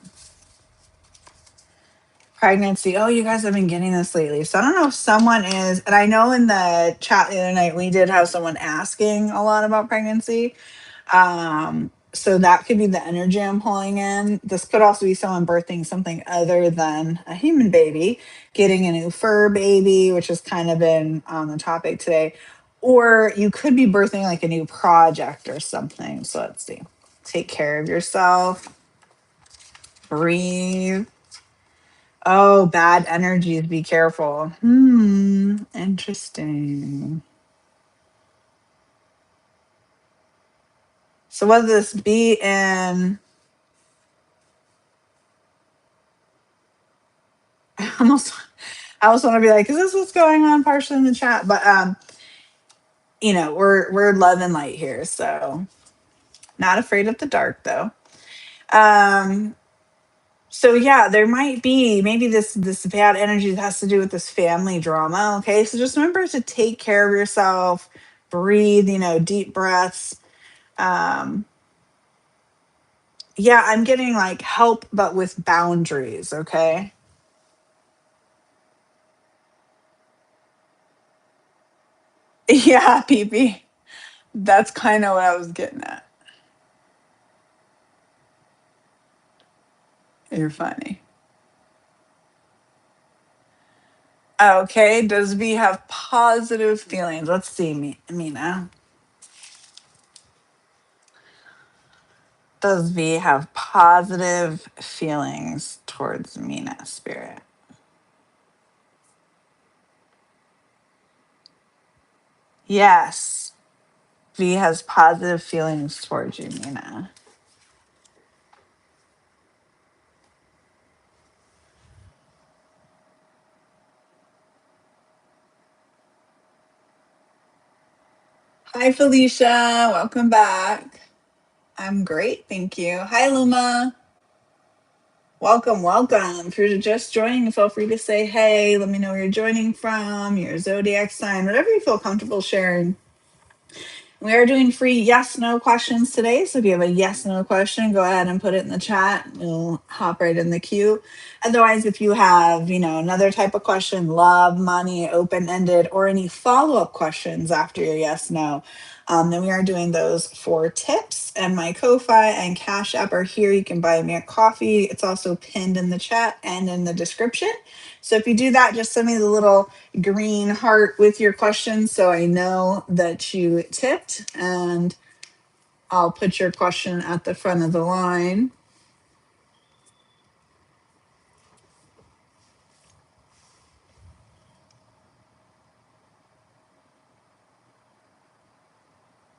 Pregnancy. Oh, you guys have been getting this lately. So I don't know if someone is, and I know in the chat the other night we did have someone asking a lot about pregnancy. So that could be the energy I'm pulling in. This could also be someone birthing something other than a human baby, getting a new fur baby, which has kind of been on the topic today. Or you could be birthing like a new project or something. So let's see. Take care of yourself. Breathe. Oh, bad energies. Be careful. Interesting. So whether this be in, I almost want to be like, is this what's going on partially in the chat? But we're love and light here, so not afraid of the dark though. So yeah, there might be maybe this bad energy that has to do with this family drama. Okay, so just remember to take care of yourself, breathe, deep breaths. Yeah, I'm getting like help, but with boundaries. Okay. Yeah, PP. That's kind of what I was getting at. You're funny. Okay, does V have positive feelings? Let's see, Mina. Does V have positive feelings towards Mina, spirit? Yes, V has positive feelings towards you, Mina. Hi, Felicia. Welcome back. I'm great, thank you. Hi, Luma. Welcome, welcome. If you're just joining, feel free to say hey. Let me know where you're joining from, your zodiac sign, whatever you feel comfortable sharing. We are doing free yes no questions today. So if you have a yes no question, go ahead and put it in the chat. We'll hop right in the queue. Otherwise, if you have, another type of question, love, money, open ended, or any follow up questions after your yes no, then we are doing those for tips. And my Ko-Fi and Cash App are here. You can buy me a coffee. It's also pinned in the chat and in the description. So if you do that, just send me the little green heart with your question so I know that you tipped, and I'll put your question at the front of the line.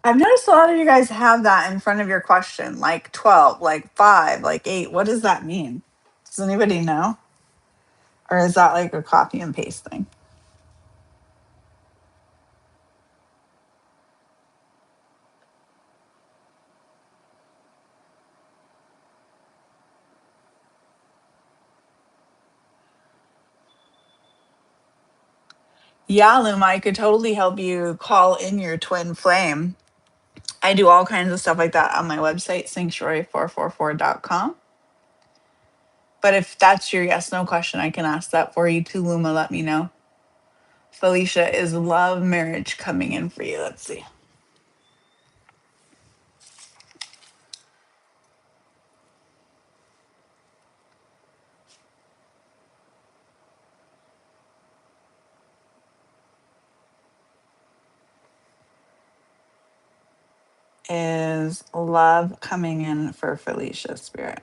I've noticed a lot of you guys have that in front of your question, like 12, like 5, like 8. What does that mean? Does anybody know? Or is that like a copy and paste thing? Yeah, Luma, I could totally help you call in your twin flame. I do all kinds of stuff like that on my website, sanctuary444.com. But if that's your yes no question, I can ask that for you too, Luma. Let me know. Felicia, is love marriage coming in for you? Let's see. Is love coming in for Felicia, Spirit?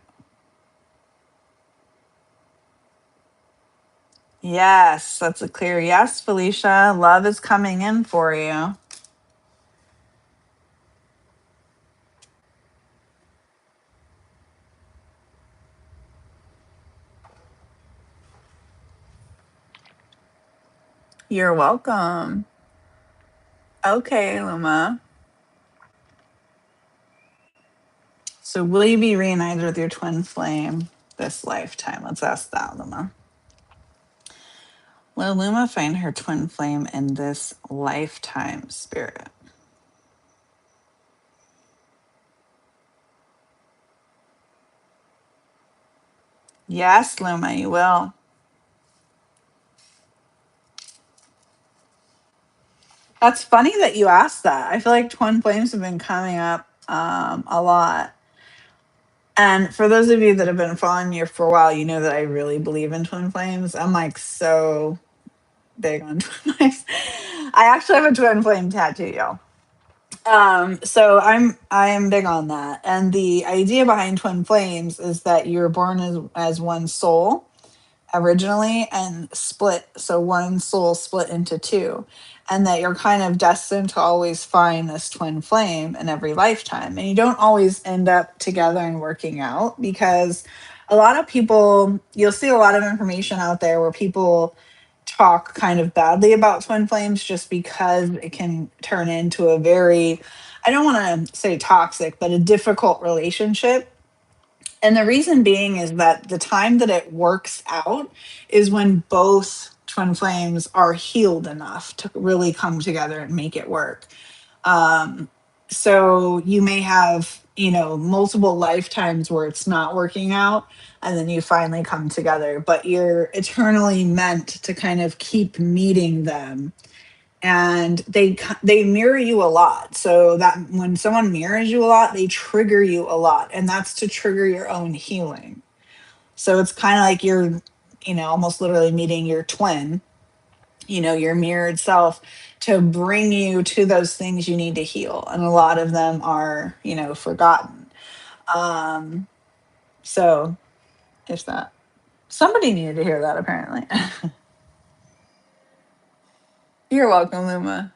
Yes, that's a clear yes, Felicia. Love is coming in for you. You're welcome. Okay, Luma. So, will you be reunited with your twin flame this lifetime? Let's ask that, Luma. Will Luma find her twin flame in this lifetime, Spirit? Yes, Luma, you will. That's funny that you asked that. I feel like twin flames have been coming up a lot. And for those of you that have been following me for a while, you know that I really believe in twin flames. I'm like so big on twin flames. I actually have a twin flame tattoo, y'all. So I am big on that. And the idea behind twin flames is that you're born as one soul originally and split, so one soul split into two, and that you're kind of destined to always find this twin flame in every lifetime, and you don't always end up together and working out, because a lot of people, you'll see a lot of information out there where people talk kind of badly about twin flames just because it can turn into a very, I don't want to say toxic, but a difficult relationship. And the reason being is that the time that it works out is when both twin flames are healed enough to really come together and make it work. Um, so you may have, multiple lifetimes where it's not working out, and then you finally come together, but you're eternally meant to kind of keep meeting them, and they mirror you a lot, so that when someone mirrors you a lot, they trigger you a lot, and that's to trigger your own healing. So it's kind of like you're, almost literally meeting your twin, your mirrored self, to bring you to those things you need to heal, and a lot of them are, forgotten. Um so if that, somebody needed to hear that, apparently. You're welcome, Luma.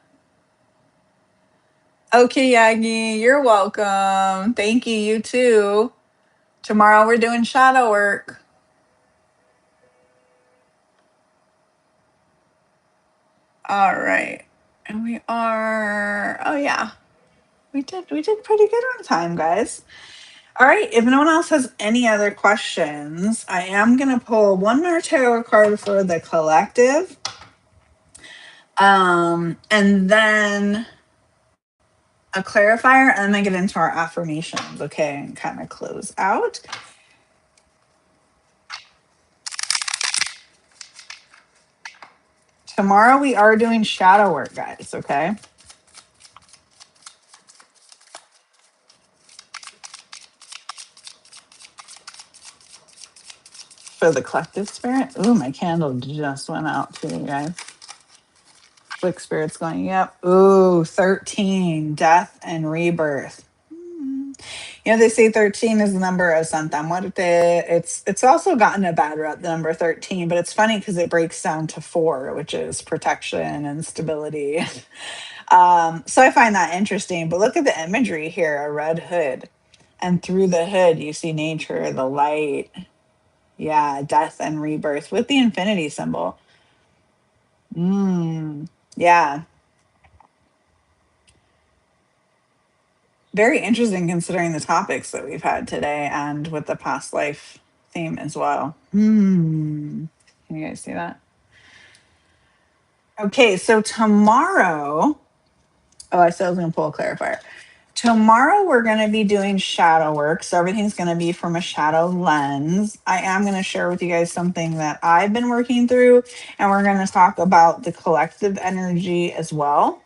Okay, Yagi, you're welcome. Thank you. You too. Tomorrow we're doing shadow work. All right. And we are, oh yeah. We did pretty good on time, guys. All right. If no one else has any other questions, I am gonna pull one more tarot card for the collective. And then a clarifier, and then I get into our affirmations, okay, and kind of close out. Tomorrow we are doing shadow work, guys, okay? For the collective spirit. Ooh, my candle just went out too, you guys. Quick spirit's going, yep. Ooh, 13, death and rebirth. You know, they say 13 is the number of Santa Muerte. It's also gotten a bad rep, the number 13, but it's funny because it breaks down to 4, which is protection and stability. So I find that interesting. But look at the imagery here, a red hood. And through the hood, you see nature, the light. Yeah, death and rebirth with the infinity symbol. Yeah. Very interesting considering the topics that we've had today and with the past life theme as well. Can you guys see that? Okay, so tomorrow, oh, I said I was going to pull a clarifier. Tomorrow, we're going to be doing shadow work. So everything's going to be from a shadow lens. I am going to share with you guys something that I've been working through, and we're going to talk about the collective energy as well.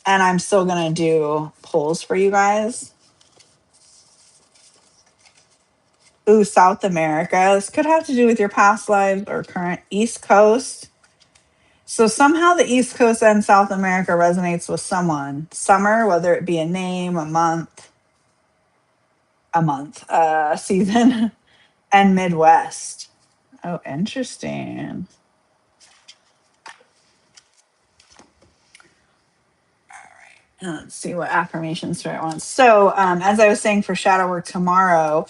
And I'm still going to do polls for you guys. Ooh, South America. This could have to do with your past lives or current East Coast. So somehow the East Coast and South America resonates with someone. Summer, whether it be a name, a season, and Midwest. Oh, interesting. Let's see what affirmations Spirit wants. So, as I was saying for shadow work tomorrow,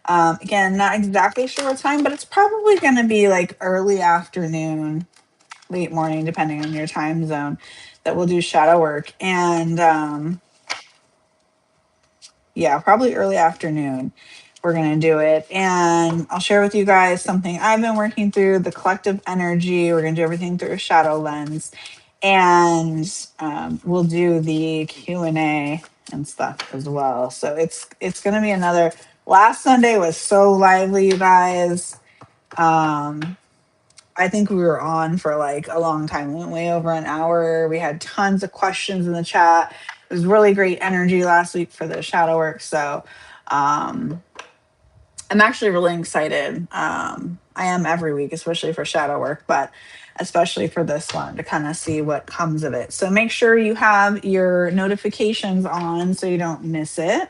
again, not exactly sure what time, but it's probably going to be like early afternoon, late morning, depending on your time zone, that we'll do shadow work. And yeah, probably early afternoon, we're going to do it. And I'll share with you guys something I've been working through, the collective energy. We're going to do everything through a shadow lens. And we'll do the Q&A and stuff as well. So it's going to be another. Last Sunday was so lively, you guys. I think we were on for like a long time. We went way over an hour. We had tons of questions in the chat. It was really great energy last week for the shadow work. So I'm actually really excited. I am every week, especially for shadow work, but especially for this one to kind of see what comes of it. So make sure you have your notifications on so you don't miss it.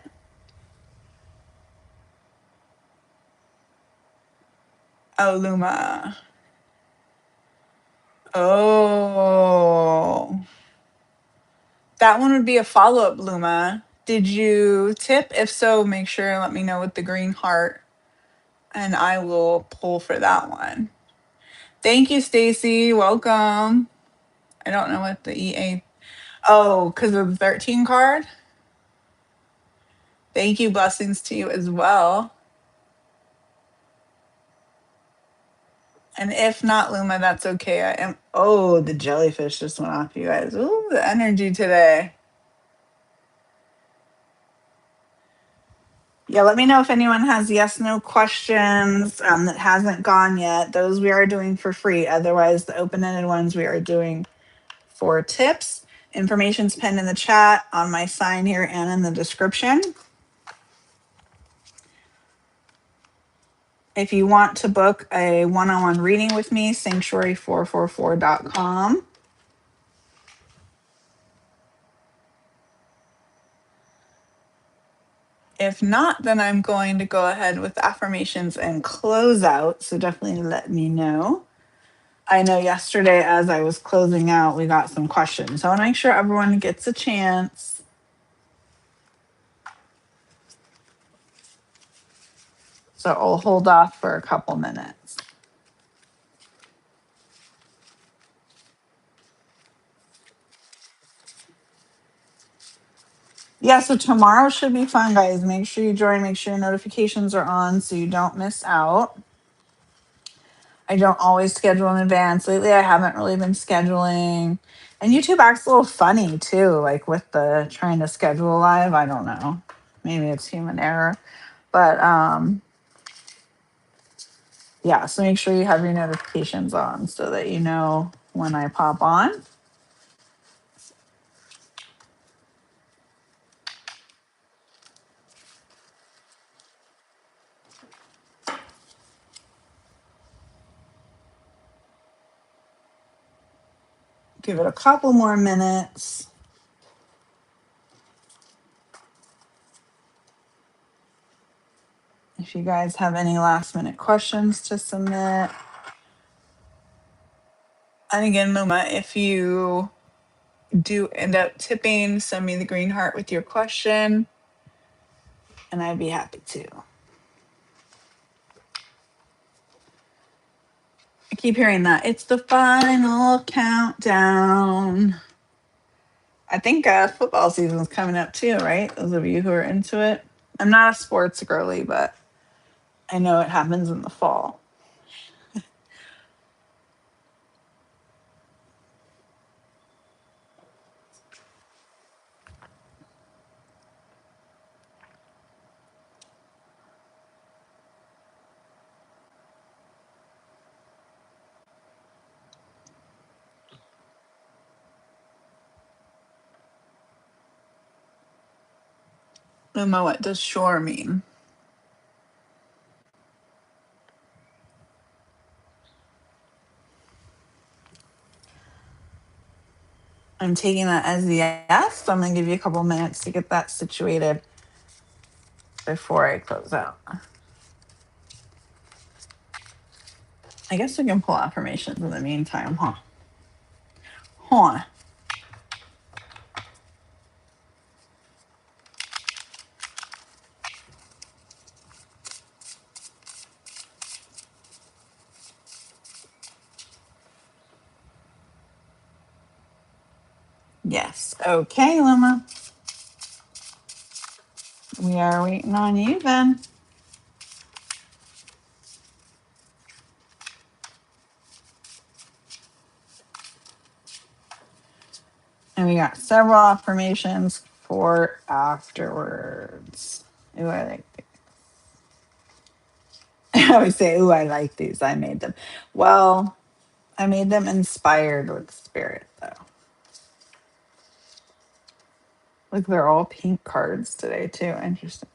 Oh, Luma. Oh, that one would be a follow up, Luma. Did you tip? If so, make sure and let me know with the green heart, and I will pull for that one. Thank you, Stacy. Welcome. I don't know what the EA. Oh, because of the 13 card? Thank you. Blessings to you as well. And if not, Luma, that's okay. I am. Oh, the jellyfish just went off, you guys. Ooh, the energy today. Yeah, let me know if anyone has yes, no questions that hasn't gone yet. Those we are doing for free. Otherwise, the open ended ones we are doing for tips. Information's pinned in the chat on my sign here and in the description. If you want to book a one-on-one reading with me, sanctuary444.com. If not, then I'm going to go ahead with affirmations and close out. So definitely let me know. I know yesterday as I was closing out, we got some questions. So I want to make sure everyone gets a chance. So I'll hold off for a couple minutes. Yeah, so tomorrow should be fun, guys. Make sure you join. Make sure your notifications are on so you don't miss out. I don't always schedule in advance. Lately, I haven't really been scheduling. And YouTube acts a little funny too, like with the trying to schedule live. I don't know. Maybe it's human error. But yeah, so make sure you have your notifications on so that you know when I pop on. Give it a couple more minutes. If you guys have any last minute questions to submit. And again, Luma, if you do end up tipping, send me the green heart with your question, and I'd be happy to. I keep hearing that. It's the final countdown. I think football season's coming up too, right? Those of you who are into it. I'm not a sports girly, but I know it happens in the fall. Luma, what does shore mean? I'm taking that as the yes. So I'm going to give you a couple minutes to get that situated before I close out. I guess we can pull affirmations in the meantime, huh? Huh. Yes. Okay, Luma. We are waiting on you then. And we got several affirmations for afterwards. Ooh, I like these. I always say, ooh, I like these. I made them. Well, I made them inspired with spirit, though. Look, they're all pink cards today, too. Interesting.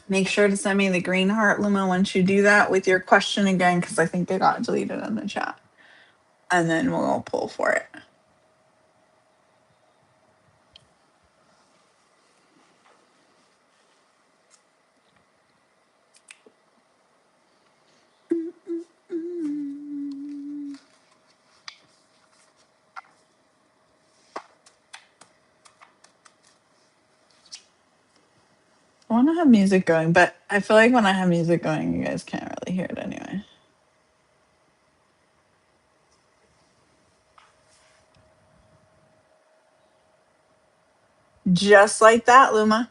Make sure to send me the green heart, Luma, once you do that with your question again, because I think they got deleted in the chat. And then we'll pull for it. I want to have music going, but I feel like when I have music going, you guys can't really hear it anyway. Just like that, Luma.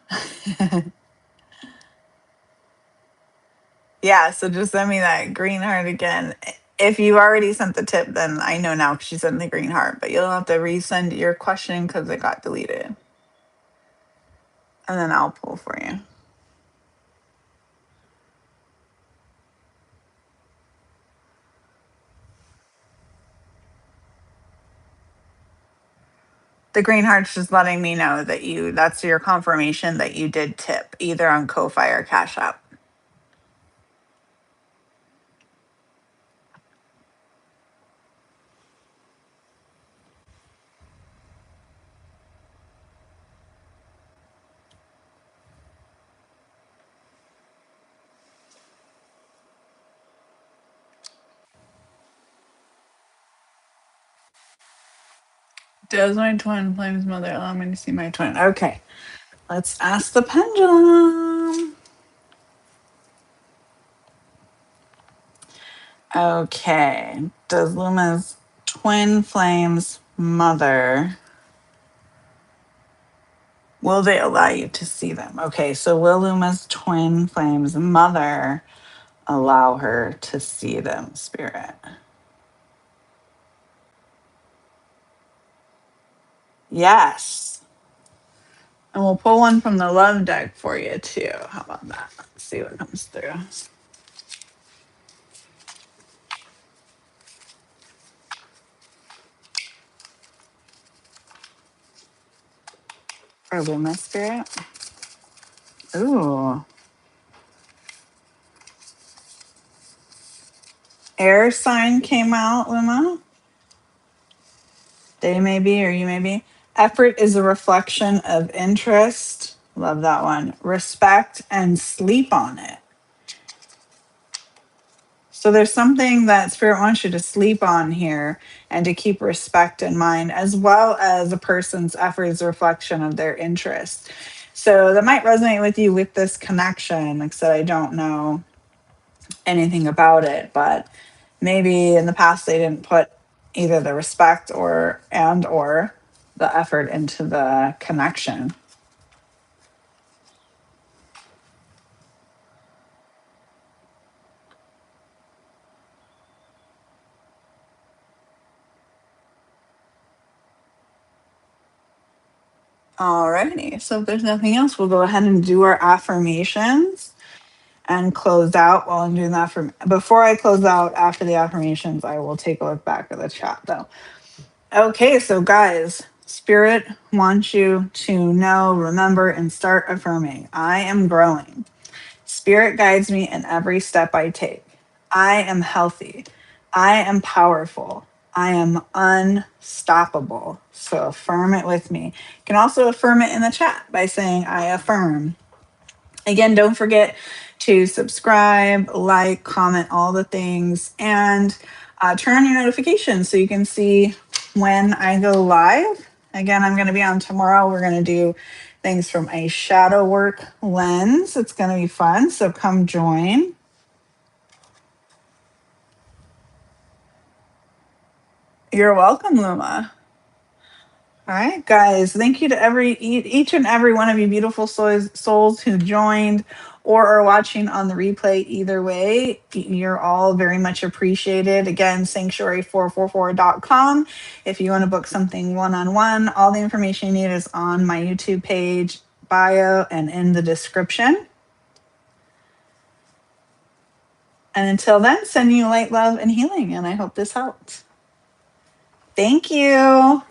Yeah, so just send me that green heart again. If you already sent the tip, then I know now because you sent the green heart, but you'll have to resend your question because it got deleted. And then I'll pull for you. The green heart's just letting me know that that's your confirmation that you did tip either on Ko-Fi or Cash App. Does my twin flame's mother allow me to see my twin? Okay, let's ask the pendulum. Okay, does Luma's twin flame's mother, will they allow you to see them? Okay, so will Luma's twin flame's mother allow her to see them, Spirit? Yes. And we'll pull one from the love deck for you too. How about that? Let's see what comes through. For Luma, Spirit. Ooh. Air sign came out, Luma. They may be, or you may be. Effort is a reflection of interest. Love that one. Respect and sleep on it. So there's something that Spirit wants you to sleep on here and to keep respect in mind, as well as a person's effort is a reflection of their interest. So that might resonate with you with this connection. Like I said, I don't know anything about it, but maybe in the past they didn't put either the respect or the effort into the connection. Alrighty, so if there's nothing else, we'll go ahead and do our affirmations and close out. While I'm doing that, before I close out after the affirmations, I will take a look back at the chat though. Okay, so guys, Spirit wants you to know, remember, and start affirming. I am growing. Spirit guides me in every step I take. I am healthy. I am powerful. I am unstoppable. So affirm it with me. You can also affirm it in the chat by saying, I affirm. Again, don't forget to subscribe, like, comment, all the things, and turn on your notifications so you can see when I go live. Again, I'm going to be on tomorrow. We're going to do things from a shadow work lens. It's going to be fun, so come join. You're welcome, Luma. All right, guys. Thank you to each and every one of you beautiful souls who joined or are watching on the replay. Either way, you're all very much appreciated. Again, sanctuary444.com. If you want to book something one-on-one, all the information you need is on my YouTube page, bio, and in the description. And until then, sending you light, love, and healing. And I hope this helped. Thank you.